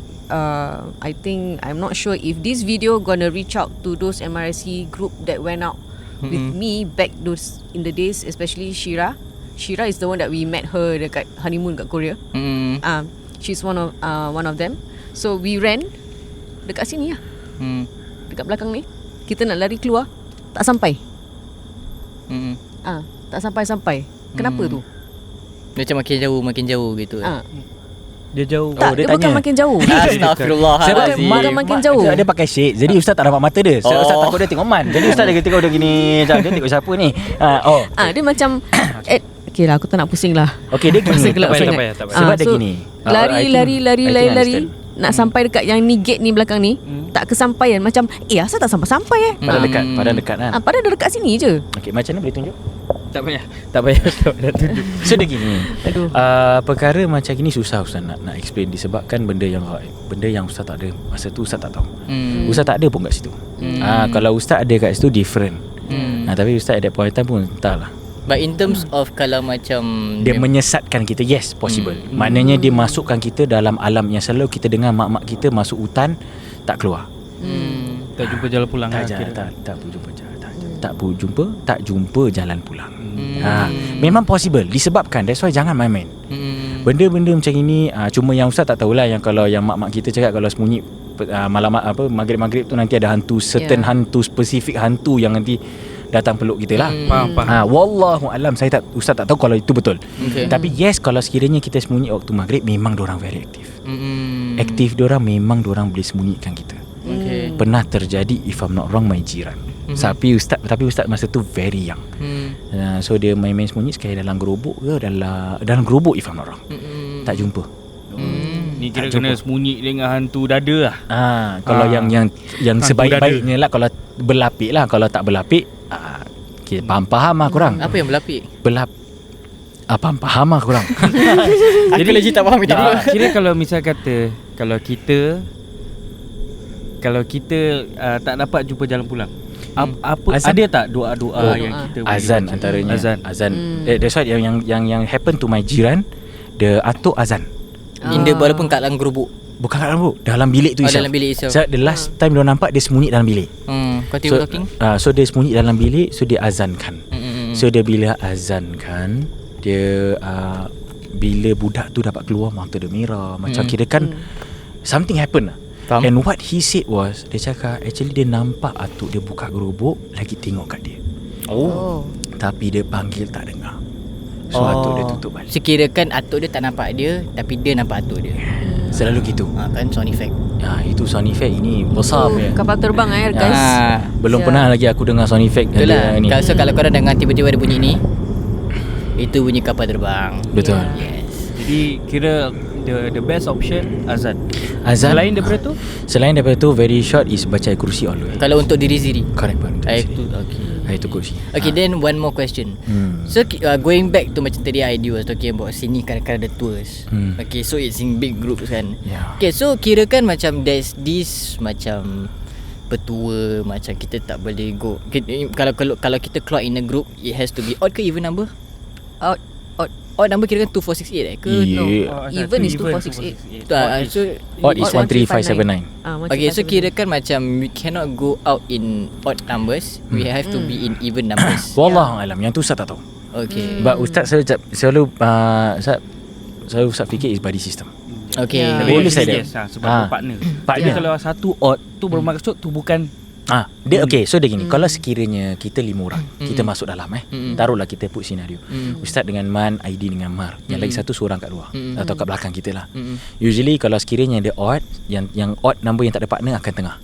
I think I'm not sure if this video gonna reach out to those MRC group that went out with me back those in the days, especially Shira. Shira is the one that we met her dekat honeymoon kat Korea. She's one of them. So we ran dekat sini lah, dekat belakang ni. Kita nak lari keluar, tak sampai. Tak sampai-sampai. Kenapa tu? Dia macam makin jauh gitu. Dia jauh. Tak, dia dia bukan tanya. makin jauh. Astagfirullahalazim. Bukan makin jauh. Dia pakai shade. Jadi ustaz tak dapat mata dia. Ustaz takut dia tengok Man. Jadi ustaz dia tengok dia gini. Dia tengok siapa ni. Dia macam okay lah, aku tak nak pusing lah. Okay, dia gini. Rasa gelap Tak payah, sangat. tak payah. Sebab dia gini. Lari. Nak sampai dekat yang ni gate ni belakang ni, tak kesampaian. Macam asal tak sampai-sampai Padahal dekat kan. Padahal dia dekat sini je. Okay, macam mana boleh tunjuk? Tak payah. Dah tunjuk. So dia gini. Aduh. Perkara macam gini susah ustaz nak explain disebabkan benda yang gaib. Benda yang ustaz tak ada. Masa tu ustaz tak tahu. Ustaz tak ada pun kat situ. Kalau ustaz ada kat situ different. Tapi ustaz at that point in time pun entahlah. But in terms of kalau macam Dia menyesatkan kita. Yes, possible. Maknanya dia masukkan kita dalam alam yang selalu kita dengar mak-mak kita masuk hutan tak keluar. Tak jumpa jalan pulang Tak lah, kira. tak jumpa jalan pulang. Memang possible disebabkan that's why jangan main-main. Benda-benda macam ini cuma yang ustaz tak tahulah yang kalau yang mak-mak kita cakap kalau sembunyi malam maghrib-maghrib tu nanti ada hantu certain hantu spesifik hantu yang nanti datang peluk kita lah. Faham. Wallahu alam, ustaz tak tahu kalau itu betul. Okay. Tapi yes, kalau sekiranya kita sembunyi waktu maghrib memang diorang very aktif. Aktif diorang memang diorang boleh sembunyikan kita. Okay. Pernah terjadi if I'm not wrong my jiran. Tapi ustaz masa tu very young. So dia main-main sembunyi sekali dalam gerobok ke dalam gerobok if I'm not wrong. Tak jumpa. Ni kira Tak kena jumpa. sembunyi dengan hantu dada lah. Kalau yang Hantu sebaik-baiknya lah, kalau berlapik lah, kalau tak berlapik okay, faham lah korang. Apa yang berlapik? Faham lah korang. Aku lagi tak faham tak apa. Kira kalau misal kata Kalau kita tak dapat jumpa jalan pulang, apa Azan. ada tak doa-doa yang kita boleh Azan baca? antaranya. Azan. That's why yang happen to my jiran, the atuk azan. Inda walaupun kat dalam gerubuk. Bukan kat dalam bro, dalam bilik tu Dalam bilik itself. So the last time dia nampak, dia sembunyi dalam bilik. Continue talking. So dia sembunyi dalam bilik, so dia azankan. So dia bila azankan, dia bila budak tu dapat keluar, mata dia merah, macam kira kan something happen lah. Faham. And what he said was, dia cakap actually dia nampak atuk dia buka gerobok, lagi tengok kat dia, tapi dia panggil tak dengar. So atuk dia tutup balik. So kira kan atuk dia tak nampak dia, tapi dia nampak atuk dia. Selalu gitu. Kan sound effect. Itu sound effect ini besar punya. Kapal terbang guys. Belum pernah lagi aku dengar sound effect Itulah. ni. So kalau korang dengar tiba-tiba ada bunyi ni, itu bunyi kapal terbang. Betul. Yes. Jadi kira the best option azan. Azan. Selain daripada tu, very short is baca ayat kursi always. Kalau untuk diri sendiri. Correct pun. Ayat tu okay. Ayat kursi. Okay, then one more question. So going back to macam tadi ID was talking about sini kadang-kadang ada tours. Okay, so it's in big groups kan. Yeah. Okay, so kira kan macam there's this macam petua, macam kita tak boleh go. Kalau kita keluar in a group, it has to be odd ke even number? Odd number kira kan 2468 ke? Yeah. Even is 2468. So Odd is 13579. okay, so kira kan macam we cannot go out in odd numbers. We have to be in even numbers. Wallah alam, yang tu Ustaz tak tahu. Okay. But Ustaz selalu Ustaz fikir is body system. Okay. Yeah. Boleh saya sebab partner. Jadi kalau satu odd tu bermaksud tu bukan dia okay, so dia gini, kalau sekiranya kita 5 orang, kita masuk dalam taruhlah kita put scenario. Ustaz dengan Man, ID dengan Mar, yang lagi satu seorang kat luar atau kat belakang kita lah. Usually kalau sekiranya dia odd, yang odd number yang tak ada partner akan tengah.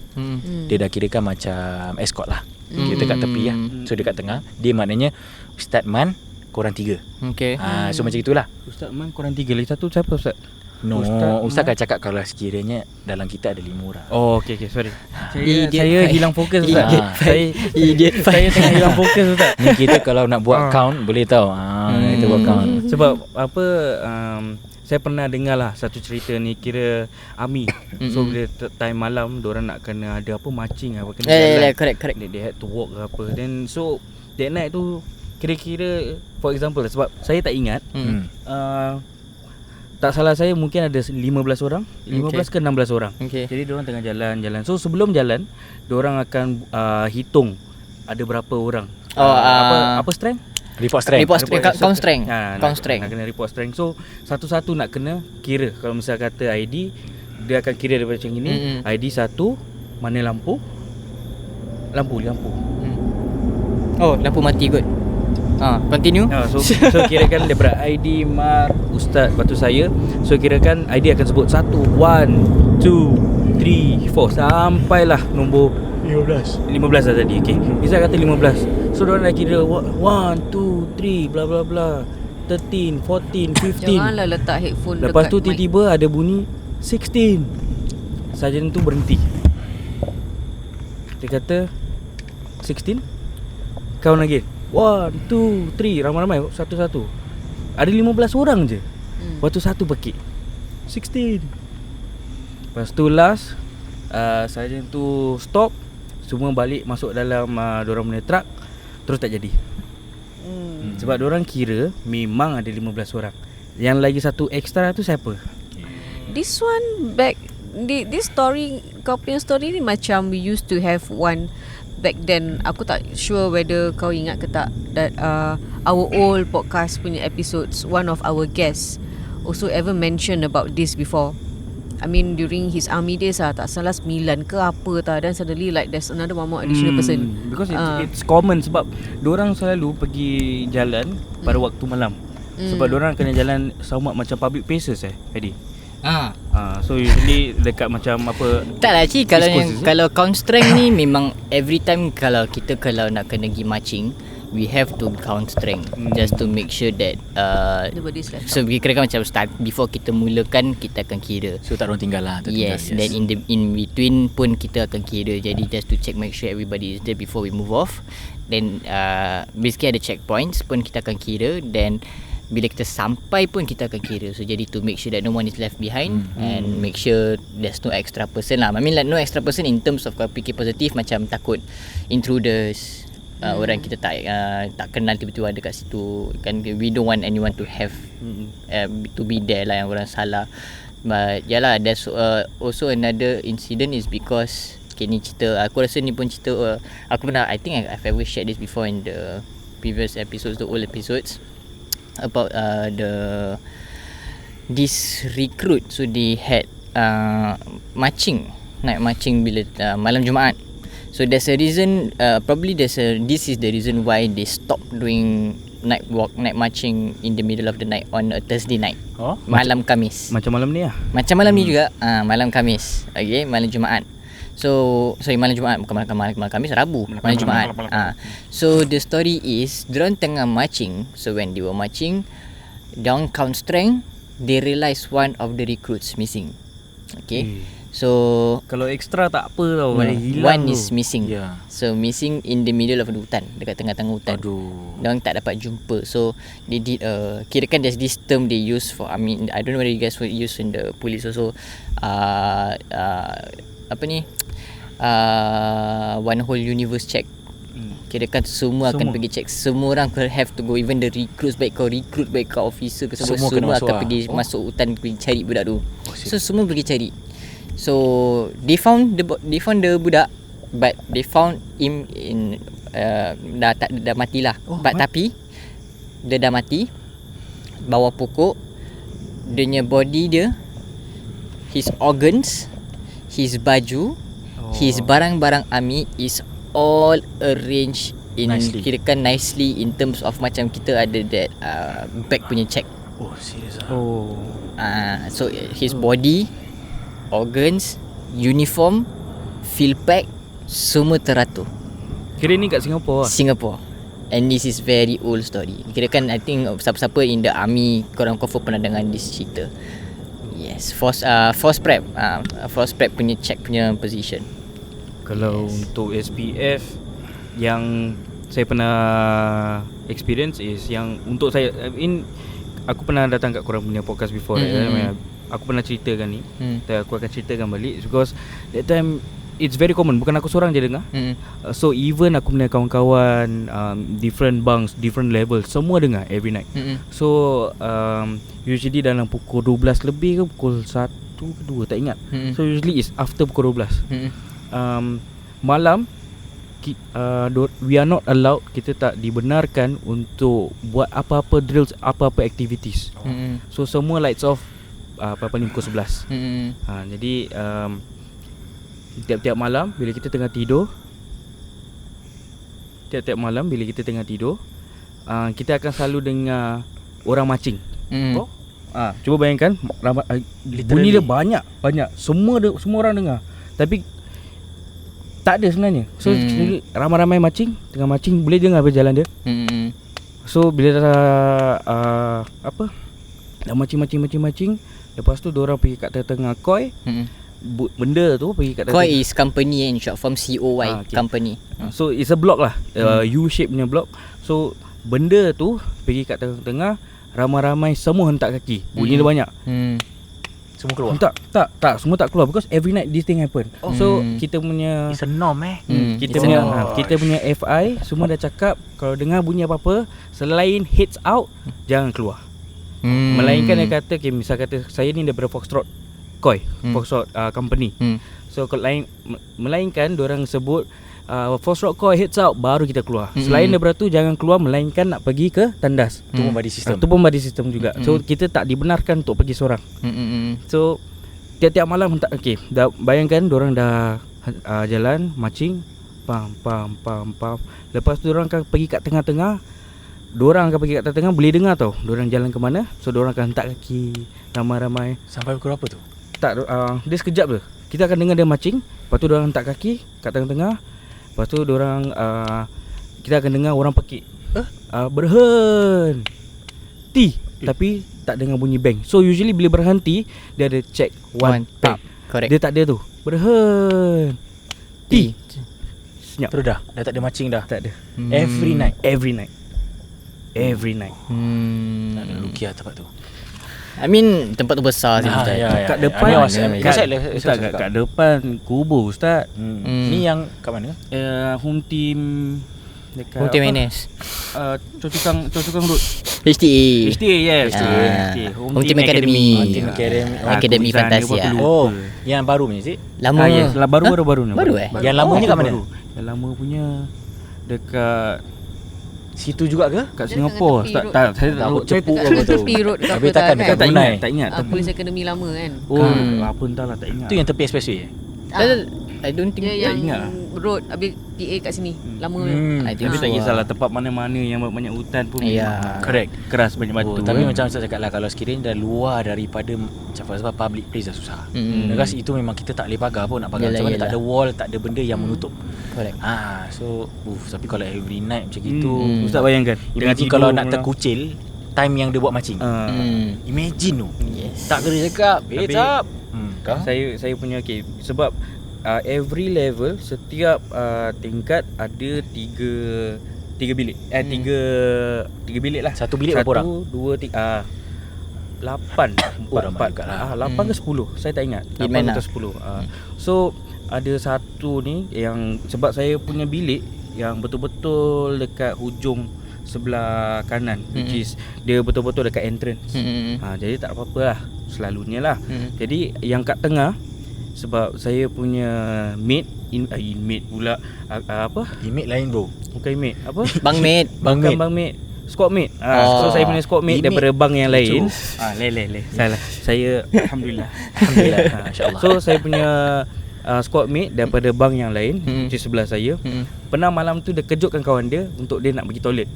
Dia dah kirakan macam escort lah. Kita kat tepi lah. So dia kat tengah. Dia maknanya Ustaz Man, korang 3. Okay. So macam itulah. Ustaz Man korang 3, lagi satu siapa Ustaz? No, Ustaz akan cakap kalau sekiranya dalam kita ada 5 orang. Oh, okay, sorry. Idiot Saya five. hilang fokus Ustaz. Idiot Saya tengah hilang fokus Ustaz. Ni kita kalau nak buat count boleh tahu. Kita buat count. Sebab apa saya pernah dengar lah satu cerita ni, kira army. So bila time malam diorang nak kena ada apa marching apa kena jalan. Correct. They had to walk ke apa. Then so that night tu kira-kira for example, sebab saya tak ingat tak salah saya mungkin ada 15 orang, 15 ke 16 orang. Okay. Jadi diorang tengah jalan. So sebelum jalan, diorang akan hitung ada berapa orang. Apa strength? Report strength. Count strength. Count strength. Nak kena report strength. So satu-satu nak kena kira. Kalau misal kata ID, dia akan kira daripada macam ini. ID 1, mana lampu? Lampu. Oh, lampu mati kot. Continue. So kirakan daripada ID, Mar, Ustaz, lepas tu saya. So kirakan ID akan sebut 1, 1, 2, 3, 4 sampailah nombor 15 dah tadi. Okay, bisa kata 15. So diorang dah kira 1, 2, 3 bla bla bla, 13, 14, 15. Janganlah letak headphone Lepas tu dekat mic. tiba-tiba ada bunyi 16. Sarjan tu berhenti. Dia kata 16. Count lagi 1, 2, 3, ramai-ramai satu-satu. Ada 15 orang je. Lepas tu satu pekik 16. Lepas tu last sarjan tu stop. Semua balik masuk dalam diorang punya truck. Terus tak jadi. Sebab diorang kira memang ada 15 orang. Yang lagi satu extra tu siapa? This one back this story, kau punya story ni macam we used to have one back then. Aku tak sure whether kau ingat ke tak, that our old podcast punya episodes, one of our guests also ever mentioned about this before. I mean during his army days tak salah 9 ke apa tak, dan suddenly like there's another one more additional person. Because it's common sebab diorang selalu pergi jalan pada waktu malam. Sebab diorang kena jalan somewhat macam public places Hadi. So usually dekat macam apa. Tak lah cik, East Coast, kalau count strength ni memang every time kalau kita nak kena pergi marching, we have to count strength just to make sure that Nobody's left so kira kan macam start before kita mulakan kita akan kira. So tak orang tinggal lah. Yes, then in between pun kita akan kira. Jadi just to check, make sure everybody is there before we move off. Then basically ada checkpoints pun kita akan kira. Then bila kita sampai pun kita akan kira. So jadi to make sure that no one is left behind and make sure there's no extra person lah. I mean like no extra person in terms of kalau fikir positif macam takut intruders, orang kita tak kenal tiba-tiba ada kat situ kan. We don't want anyone to have to be there lah yang orang salah. But yalah, there's also another incident is because ni cerita, aku rasa ni pun cerita aku pernah, I think I've ever shared this before in the previous episodes, the old episodes about this recruit. So they had night marching bila malam Jumaat. So there's a reason, probably this is the reason why they stopped doing night marching in the middle of the night on a Thursday night. Malam Khamis. Macam malam ni lah. Macam malam ni juga, malam Khamis. Okay, malam Jumaat. So sorry, malam Jumaat, bukan malam Khamis, Rabu, malam Jumaat. So the story is diorang tengah marching. So when they were marching, down count strength, they realised one of the recruits missing. Okay. So kalau extra tak apa tau, hilang one tu. is missing. So missing in the middle of the hutan, dekat tengah-tengah hutan. Diorang tak dapat jumpa. So they did kira kan there's this term they use for, I mean I don't know whether you guys would use in the police also, apa ni, one whole universe check. Kira kan semua akan pergi check. Semua orang have to go. Even the recruits, baik kau recruit, baik kau officer ke semua akan pergi masuk hutan pergi cari budak tu. So semua pergi cari. So they found the budak, but they found him in dah matilah. Tapi dia dah mati bawah pokok. Dia punya body dia, his organs, his baju, his barang-barang army is all arranged in kirakan nicely in terms of macam kita ada that bag punya check. Serious So his body, organs, uniform, field pack, semua teratur. Kira ni kat Singapore lah. Singapore. And this is very old story. Kira kan I think siapa-siapa in the army korang confirm pernah dengar this cerita. Yes, force prep punya check punya position. Kalau untuk SPF yang saya pernah experience is yang untuk saya, aku pernah datang kat korang punya podcast before, aku pernah ceritakan ni. Aku akan ceritakan balik because that time it's very common, bukan aku seorang je dengar. So even aku punya kawan-kawan different bunks, different level, semua dengar every night. So usually dalam pukul 12 lebih ke pukul 1 ke 2 tak ingat. So usually is after pukul 12. Malam we are not allowed, kita tak dibenarkan untuk buat apa-apa drills, apa-apa activities. So semua lights off paling pukul 11. Jadi tiap-tiap malam bila kita tengah tidur, kita akan selalu dengar orang marching. Cuba bayangkan bunyi dia banyak. Semua orang dengar. Tapi tak ada sebenarnya. So ramai-ramai marching, tengah marching boleh dengar apa jalan dia. So bila dah dah marching, lepas tu diorang pergi kat tengah koi. Benda tu pergi kat Koi is company in short form, COY, company. So it's a block lah, U shape punya block. So benda tu pergi kat tengah-tengah, ramai-ramai semua hentak kaki. Bunyi dia banyak. Semua keluar? Tak, semua tak keluar because every night this thing happen. So kita punya, it's a norm kita punya FI semua dah cakap kalau dengar bunyi apa-apa selain heads out, jangan keluar. Melainkan dia kata, misal kata saya ni daripada Foxtrot Koi, Foxtrot company. So melainkan diorang sebut Foxtrot Koi heads out, baru kita keluar. Selain daripada tu jangan keluar, melainkan nak pergi ke tandas. Itu pun body system. Itu pun body system juga. So kita tak dibenarkan untuk pergi seorang. So tiap-tiap malam dah bayangkan diorang dah jalan marching, pam. Lepas tu diorang akan pergi kat tengah-tengah. Boleh dengar tau diorang jalan ke mana. So diorang akan hentak kaki ramai-ramai. Sampai pukul apa tu? Tak, dia sekejap je. Kita akan dengar dia marching, lepas tu diorang hentak kaki kat tengah-tengah. Lepas tu diorang kita akan dengar orang pekik. berhenti tapi tak dengar bunyi bang. So usually bila berhenti dia ada check one tap. tap. Correct. Dia tak ada tu. Berhenti. Senyap. Terus dah tak ada macing dah. Tak ada. Every night. Every night. Tak ada Rukiah tempat tu. I mean tempat tu besar sih Ustaz. Kat depan kat depan kubur Ustaz. Ni yang kat mana? Home team dekat Home team NS. Choa Road. HTA. HTA yes. Home team academy. Team Academy. Academy Fantasia. Oh, yang baru punya sih? Lama. Yes, baru ni. Baru Yang lamanya kat mana? Yang lama punya dekat Situ juga ke? kat Dia Singapura. dekat tepi Tak road. saya Tak, tak aku tahu. cepuk Dekat aku tahu. tepi road ke Tapi apa takkan tak dekat kan? Brunei. Tak ingat. Police Academy lama kan. Apa entahlah tak ingat. Tu yang tepi expressway. I don't think Dia yang ingat lah. road habis PA kat sini. Lama kan. I think Tapi so tak lah. kisahlah tempat mana-mana yang banyak hutan pun Ya. memang Correct. keras banyak batu. Tapi macam saya cakap lah, kalau sekiranya dah luar daripada macam for example public place dah susah. Because itu memang kita tak boleh pagar pun nak pagar. Yalah, Macam mana tak yalah. ada wall, tak ada benda yang menutup. Correct. So tapi kalau every night macam gitu, Ustaz bayangkan imagine kalau nak terkucil time yang dia buat macing. Imagine tu. Yes. Tak kena cakap, Tapi- tap. Kau? Saya punya sebab every level setiap tingkat ada tiga bilik. Tiga bilik lah. Satu bilik berapa orang? 1, 2, 3 8 ramai juga lah. 8 ke 10 saya tak ingat. 8 Iman atau lah. 10. So ada satu ni yang sebab saya punya bilik yang betul-betul dekat hujung sebelah kanan, which is dia betul-betul dekat entrance. Jadi tak apa-apa lah, selalunya lah. Jadi yang kat tengah, sebab saya punya mate inmate pula, apa, Image lain bro. bukan inmate, apa, Bangmate. bukan bangmate, squad mate. So saya punya squad mate Inmate. daripada bang yang lain. Leh. Salah. Saya alhamdulillah. Masya-Allah. So saya punya squad mate daripada bang yang lain, di sebelah saya. Pernah malam tu dia kejutkan kawan dia untuk dia nak pergi toilet.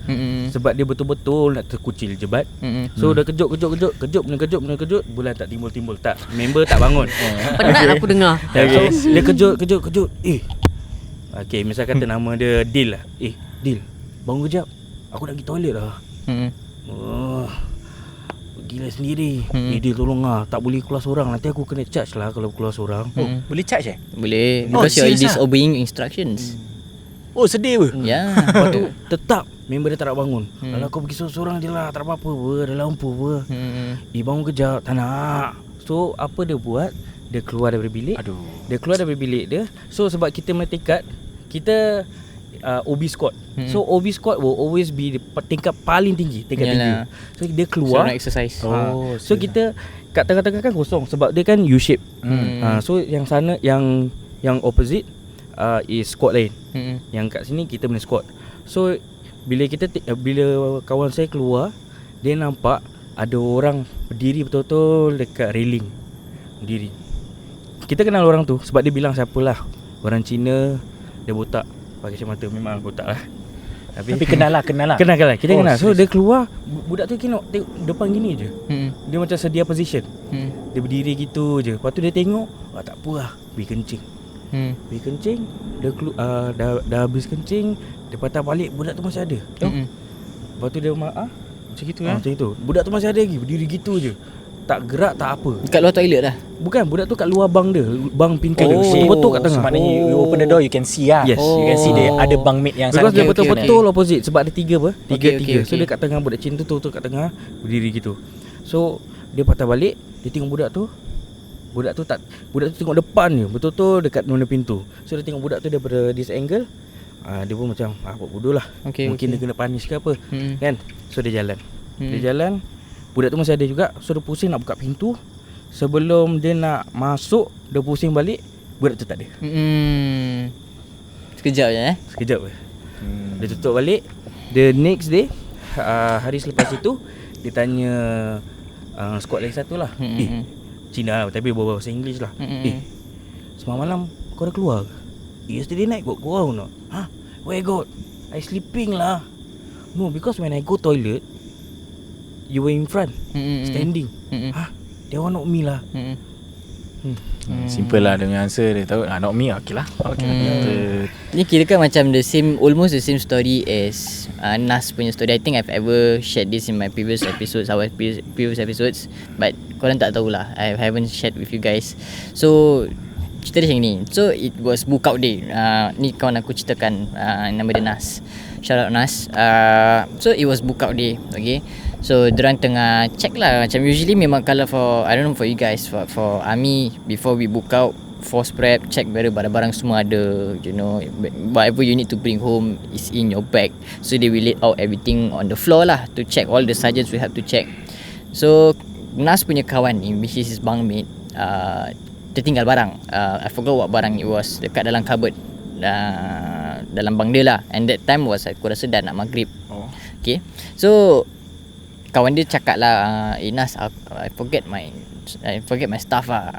Sebab dia betul-betul nak terkucil jebat. So dia kejut, bulan tak timbul-timbul, tak. Member tak bangun. Penat aku dengar. So dia kejut. Okay, misal kata nama dia Dil lah. Dil, bangun kejap. Aku nak pergi toilet lah. Gila sendiri. Dil tolong lah, tak boleh keluar seorang. Nanti aku kena charge lah kalau keluar seorang. Boleh charge Boleh. Oh, Because you're serious disobeying instructions. Oh sedih apa? Ya. Lepas tu tetap member dia tak nak bangun. Kalau kau pergi seorang-seorang je lah, tak apa-apa apa, dah lampu apa. Bangun kejap, tak nak. So apa dia buat? Dia keluar daripada bilik. Dia keluar daripada bilik dia. So sebab kita metikat, kita OB squad. So OB squad will always be tingkat paling tinggi, tingkat Yalah. 3. So dia So keluar. nak exercise. So kita kat tengah-tengah kan kosong sebab dia kan U shape. So yang sana yang opposite is squad lain. Yang kat sini kita punya squad. So bila bila kawan saya keluar, dia nampak ada orang berdiri betul-betul dekat railing. Berdiri. Kita kenal orang tu sebab dia bilang siapalah. Orang Cina, dia botak, pakai kacamata, memang botak lah. Tapi kenal lah. Kenal. Kita kenal. So dia keluar, budak tu tengok depan gini je. Dia macam sedia position. Dia berdiri gitu je. Lepas tu dia tengok, tak apa lah, pergi kencing. Pergi kencing, dia dah habis kencing, dia patah balik, budak tu masih ada. Lepas tu dia macam gitu kan. Macam itu. Budak tu masih ada lagi, berdiri gitu je. Tak gerak, tak apa. Dekat luar toilet dah. Bukan, budak tu kat luar bang dia, bang pintu dia. Betul-betul kat tengah. So maknanya you open the door, you can see lah. Yes. You can see dia ada bunk mate yang Because dia Okay, betul-betul opposite. Sebab ada tiga apa? Tiga. Okay. So dia kat tengah, budak Cina tu kat tengah, berdiri gitu. So dia patah balik, dia tengok budak tu. Budak tu tengok depan je, betul-betul dekat mana pintu. So dia tengok budak tu daripada this angle. Dia pun macam buat bodoh lah. Mungkin dia kena punish ke apa. Kan? So dia jalan. Dia jalan. Budak tu masih ada juga. So dia pusing nak buka pintu. Sebelum dia nak masuk, dia pusing balik, budak tu tak ada. Sekejap je Sekejap je. Dia tutup balik. The next day, hari selepas itu, dia tanya squad lain satu lah. Cina lah, tapi bawa bahasa English lah. Semalam malam kau dah keluar ke? Yesterday night got go out not? Where got? I sleeping lah. No, because when I go toilet, you were in front, standing. That one not me lah. Simple lah dengan answer. Dia tahu not me, okay lah. Ni kira kan macam almost the same story as Nas punya story. I think I've ever shared this in my previous episodes, our previous episodes, but korang tak tahulah, I haven't shared with you guys. So cerita dia macam ni. So it was book out day. Ni kawan aku ceritakan, nama dia Nas. Shout out Nas. So it was book out day. Okay, so dorang tengah check lah. Macam usually memang kalau for, I don't know for you guys, for Ami, before we book out, force prep, check whether barang-barang semua ada, you know, whatever you need to bring home is in your bag. So they will lay out everything on the floor lah, to check. All the sergeants will have to check. So Nas punya kawan ni, which is his bunkmate, tertinggal barang. I forgot what barang it was, dekat dalam cupboard, dalam bang dia lah. And that time was, aku rasa dah nak maghrib. Okay, so kawan dia cakap lah, Nas, I forget my stuff lah.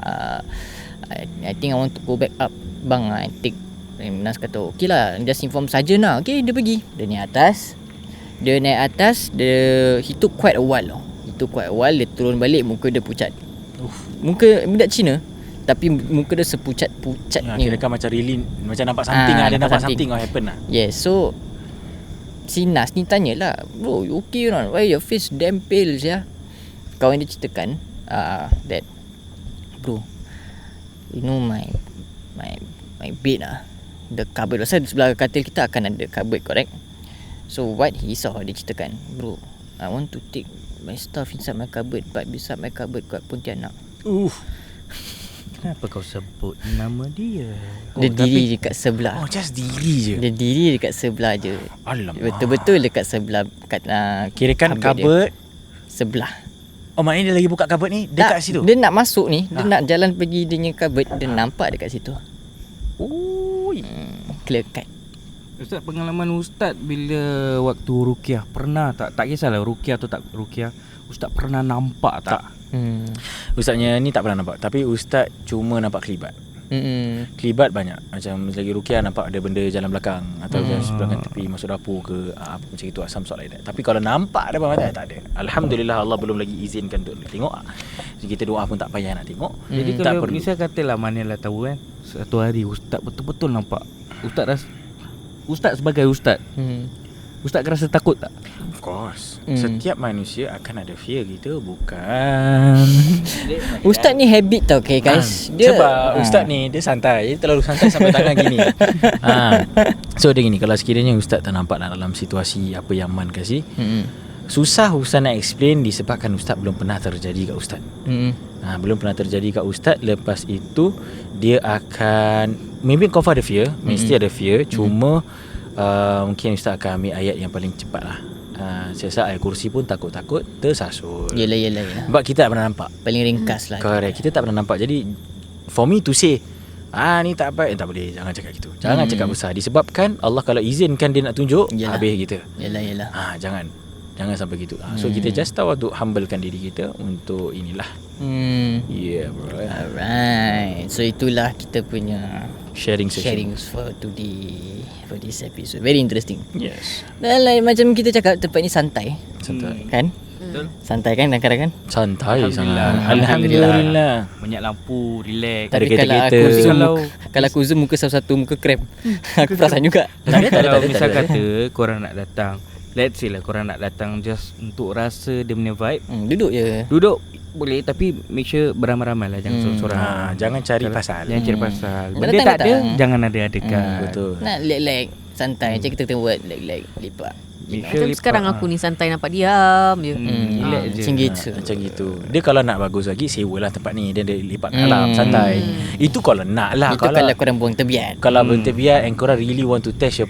I think I want to go back up, bang. I take. Nas kata okay lah, just inform sergeant lah. Okay, dia pergi. Dia naik atas. He took quite a while. Dia turun balik, muka dia pucat. Muka budak Cina, tapi muka dia sepucat-pucat ni. Kira kan macam really, macam nampak something lah. Dia nampak something happen lah. Yes, so si Nas ni tanyalah, bro, you okay or not? Why your face damn pale ya? Kawan dia ceritakan that, bro, you know my bed the cupboard. Pasal sebelah katil kita akan ada cupboard, correct? So what he saw, dia ceritakan, bro, I want to take my stuff inside my cupboard, but beside my cupboard got Pontianak. Kenapa kau sebut nama dia? Dia diri dekat sebelah. Just diri je. Dia diri dekat sebelah je. Alamak. Betul-betul dekat sebelah, kat kira kan cupboard sebelah. Oh, maknanya dia lagi buka cupboard ni dekat situ. Dia nak masuk ni, dia nak jalan pergi dia punya cupboard, dia nampak dekat situ. Clear cut. Ustaz, pengalaman Ustaz bila waktu ruqyah, pernah tak kisahlah ruqyah atau tak ruqyah, Ustaz pernah nampak tak? Ustaznya ni tak pernah nampak, tapi Ustaz cuma nampak kelibat. Kelibat banyak. Macam lagi ruqyah nampak ada benda jalan belakang, atau jalan sebelah tepi masuk dapur ke, apa macam itu, some sort like that. Tapi kalau nampak ada apa tak ada. Alhamdulillah, Allah belum lagi izinkan untuk tengok. So, kita doa pun tak payah nak tengok. Jadi kalau misal katalah manalah tahu kan, satu hari Ustaz betul-betul nampak, Ustaz sebagai Ustaz, Ustaz rasa takut tak? Of course. Setiap manusia akan ada fear kita, bukan? Ustaz ni habit tau, okay guys. Sebab Ustaz ni dia santai. Dia terlalu santai sampai tangan gini. So dia gini, kalau sekiranya Ustaz tak nampak dalam situasi apa yang Man kasih, susah Ustaz nak explain disebabkan Ustaz belum pernah terjadi kat Ustaz. Belum pernah terjadi kat Ustaz. Lepas itu dia akan, maybe kau ada fear, mesti ada fear. Cuma mungkin Ustaz akan ambil ayat yang paling cepat lah. Saya rasa ayat kursi pun takut-takut tersasul. Yelah. Sebab kita tak pernah nampak. Paling ringkas lah. Correct. Kita tak pernah nampak. Jadi for me to say ni tak baik, tak boleh. Jangan cakap gitu. Jangan cakap besar. Disebabkan Allah kalau izinkan dia nak tunjuk, habis kita. Yelah. Jangan sampai gitu. So kita just tahu untuk humblekan diri kita untuk inilah. Yeah, bro. Alright. So itulah kita punya sharing for today, for this episode. Very interesting. Yes. Dan like, macam kita cakap, tempat ni santai. Kan? Betul. Santai kan kadang-kadang? Santai sangat. Alhamdulillah. Banyak lampu, relax. Tak ada Tapi kereta-kereta. kalau aku zoom muka satu-satu, muka krem. Aku perasan juga. Kalau misal kata korang nak datang, let's say lah korang nak datang just untuk rasa dia punya vibe, duduk je. Duduk boleh, tapi make sure beramai-ramai lah. Jangan seorang-seorang. Jangan cari pasal. Jangan cari pasal. Nak Benda datang tak ada, jangan ada-adakan. Betul. Nak leg santai. Macam kita tengok buat leg lepak. Macam sekarang aku ni santai, nampak diam je. Relax je. Macam gitu. Dia kalau nak bagus lagi, sewalah tempat ni. Dia lipat alam santai. Itu kalau nak lah. Itu kalau korang buang tebiat. Kalau bertebiat and korang really want to test your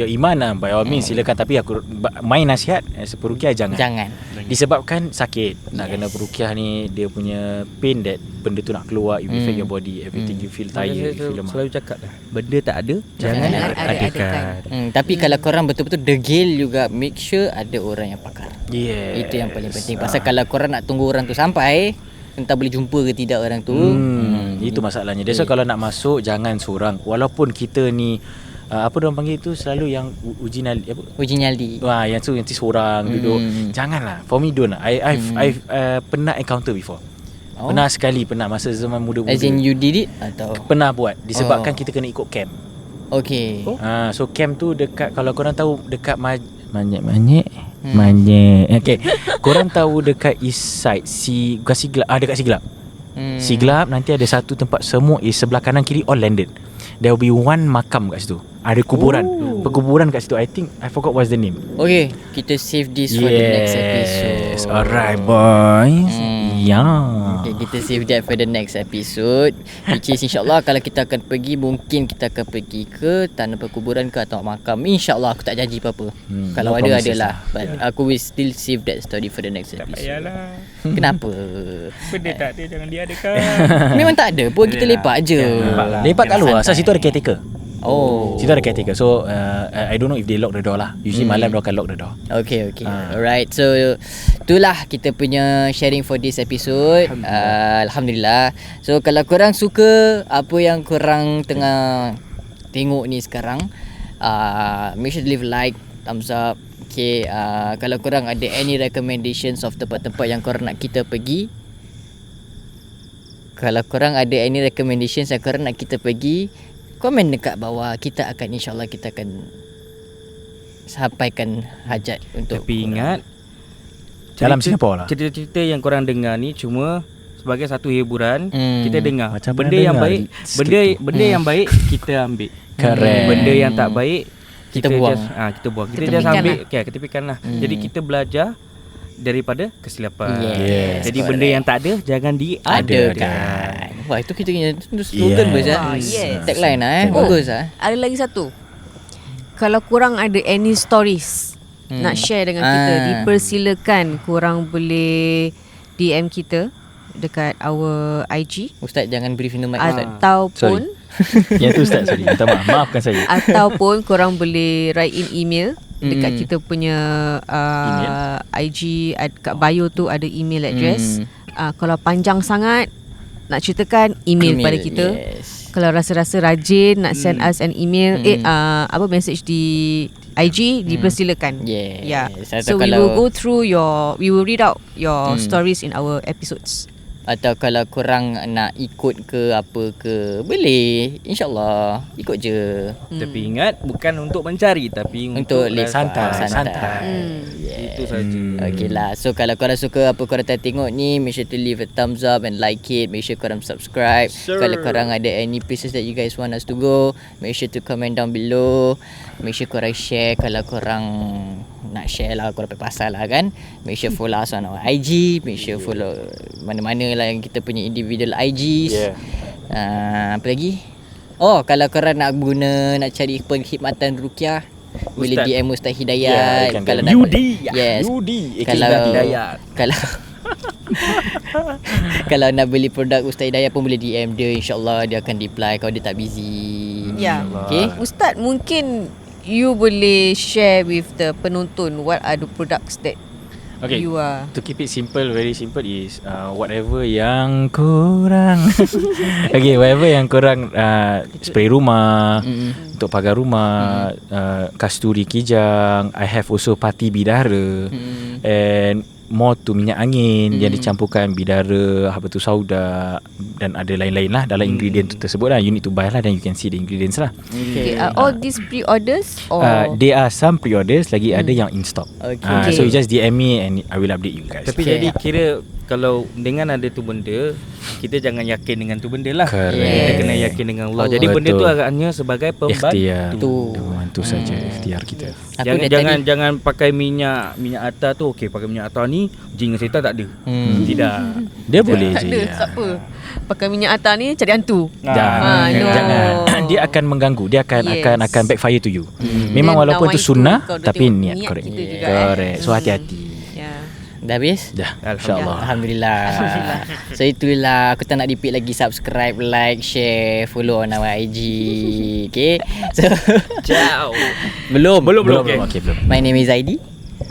iman lah, by all means silakan. Tapi aku main nasihat as a peruqyah, jangan. Disebabkan sakit. Nak kena peruqyah ni, dia punya pain that benda tu nak keluar, it will affect your body, everything. You feel tired, you feel lemah. Selalu cakap dah, benda tak ada, jangan adakan. Tapi kalau korang betul-betul degil juga, make sure ada orang yang pakar. Yes. Itu yang paling penting. Pasal kalau korang nak tunggu orang tu sampai, entah boleh jumpa ke tidak orang tu. Itu masalahnya. That's why kalau nak masuk, jangan seorang. Walaupun kita ni apa diorang panggil tu, selalu yang uji nyali. Yang tu nanti seorang duduk. Janganlah. For me don't lah. I've pernah encounter before. Pernah sekali, pernah masa zaman muda-muda. As in you did it atau? Pernah buat disebabkan kita kena ikut camp. Okay. So camp tu dekat, kalau korang tahu dekat Manyek. Okay. Korang tahu dekat east side bukan Siglap, dekat Siglap. Siglap nanti ada satu tempat semua sebelah kanan kiri all landed. There will be one makam kat situ. Ada kuburan. Perkuburan kat situ. I forgot what's the name. Okay, kita save this for the next episode. Alright boys. Yeah. Okay, kita save that for the next episode, which is insyaAllah kalau kita akan pergi, mungkin kita akan pergi ke tanah perkuburan ke atau makam. InsyaAllah aku tak janji apa-apa. Kalau no ada, promises adalah. But aku will still save that story for the next episode. Tak payahlah. Kenapa? Benda tak ada, jangan diadakan. Memang tak ada pun, kita lepak je. Lepak kat luar. So situ ada caretaker. Oh. Situ ada caretaker. So I don't know if they lock the door lah. Usually malam dia akan lock the door. Okay. Alright. So itulah kita punya sharing for this episode. Alhamdulillah. So kalau korang suka apa yang korang tengah tengok ni sekarang, make sure to leave like, thumbs up. Okay, kalau korang ada any recommendations of tempat-tempat yang korang nak kita pergi, komen dekat bawah. Kita akan, insyaAllah kita akan sampaikan hajat untuk Tapi ingat, Dalam Singapura lah. cerita-cerita yang korang dengar ni cuma sebagai satu hiburan. Kita dengar Macam benda pernah yang dengar baik, benda yang baik kita ambil. Correct. Benda yang tak baik Kita buang. Kita buang. Kita Ketepikan just ambil, lah. ketepikan lah. Jadi kita belajar daripada kesilapan. Yes, Jadi correct. benda yang tak ada jangan diadakan. Wah, itu kita punya slogan Yes. bos ya. Yes. Tagline lah bagus ah. Ada lagi satu. Kalau korang ada any stories nak share dengan kita, dipersilakan korang boleh DM kita dekat our IG Ustaz jangan brief in the mic Ustaz. ataupun Yang tu Ustaz, sorry. Minta maaf. Maafkan saya. ataupun korang boleh write in email dekat kita punya IG, kat bio tu ada email address. Kalau panjang sangat nak ceritakan, email pada kita. Yes. Kalau rasa-rasa rajin nak send us an email, message di IG, dipersilakan. Yes. Yeah. Atau So we kalau- will go through we will read out your stories in our episodes. Atau kalau korang nak ikut ke apa ke, boleh. InsyaAllah ikut je. Tapi ingat, bukan untuk mencari, tapi Untuk rasa. santai. Itu saja. Okay lah. So kalau korang suka apa korang tengok ni, make sure to leave a thumbs up and like it. Make sure korang subscribe. Kalau korang ada any places that you guys want us to go, make sure to comment down below. Make sure korang share. Kalau korang nak share lah, korang pasal lah kan. Make sure follow us on our IG. Make sure follow mana-mana lah yang kita punya individual IGs. Apa lagi? Oh, kalau korang nak cari perkhidmatan ruqyah, boleh Ustaz. DM Ustaz Hidayat. you can Kalau DM. nak Yudi. Yes. Yudi, aka Kalau Ustaz Hidayat. kalau nak beli produk Ustaz Hidayat pun boleh DM dia, insyaAllah dia akan reply kalau dia tak busy. Ya. Okay. Ustaz, mungkin you boleh share with the penonton what are the products that Okay. you are. To keep it simple, very simple is whatever yang korang whatever yang korang spray rumah, untuk pagar rumah, kasturi kijang. I have also pati bidara, and more to minyak angin yang dicampurkan bidara, apa tu, sauda, dan ada lain-lain lah dalam ingredient tu tersebut lah. You need to buy lah, then you can see the ingredients lah. Okay. All these pre-orders or There are some pre-orders, lagi ada yang in stock. Okay. So you just DM me and I will update you guys. Tapi jadi kira kalau dengan ada tu benda, kita jangan yakin dengan tu benda lah. Correct. Kita kena yakin dengan Allah. Jadi Betul. benda tu agaknya sebagai Ikhtiar. pembantu. Membantu saja ikhtiar kita. Apa dia Jangan tadi? jangan pakai minyak atar tu. Okey, pakai minyak atar ni jin dengan setan tak ada. Tidak. Dia boleh tak je. ada, tak apa. Pakai minyak atar ni cari hantu. Jangan, no. jangan. Dia akan mengganggu. Dia akan Yes. akan backfire to you. Memang Then walaupun lawan tu itu, sunnah, kau dah tapi tengok niat niat correct. kita juga, Correct. So hati-hati. Ya. Dah habis? Dah. Alhamdulillah. Alhamdulillah. So itulah, aku tak nak repeat lagi. Subscribe, like, share, follow on our IG. Okay. So Ciao. Belum. Okay. Okay, belum. My name is Aidi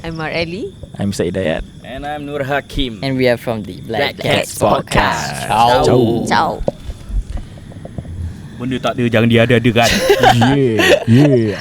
I'm Marelli. I'm Ustaz Hidayat. And I'm Nur Hakim. and we are from the Black Cats Podcast. Ciao. Ciao. Benda tak ada jangan diada-adakan. Yeah.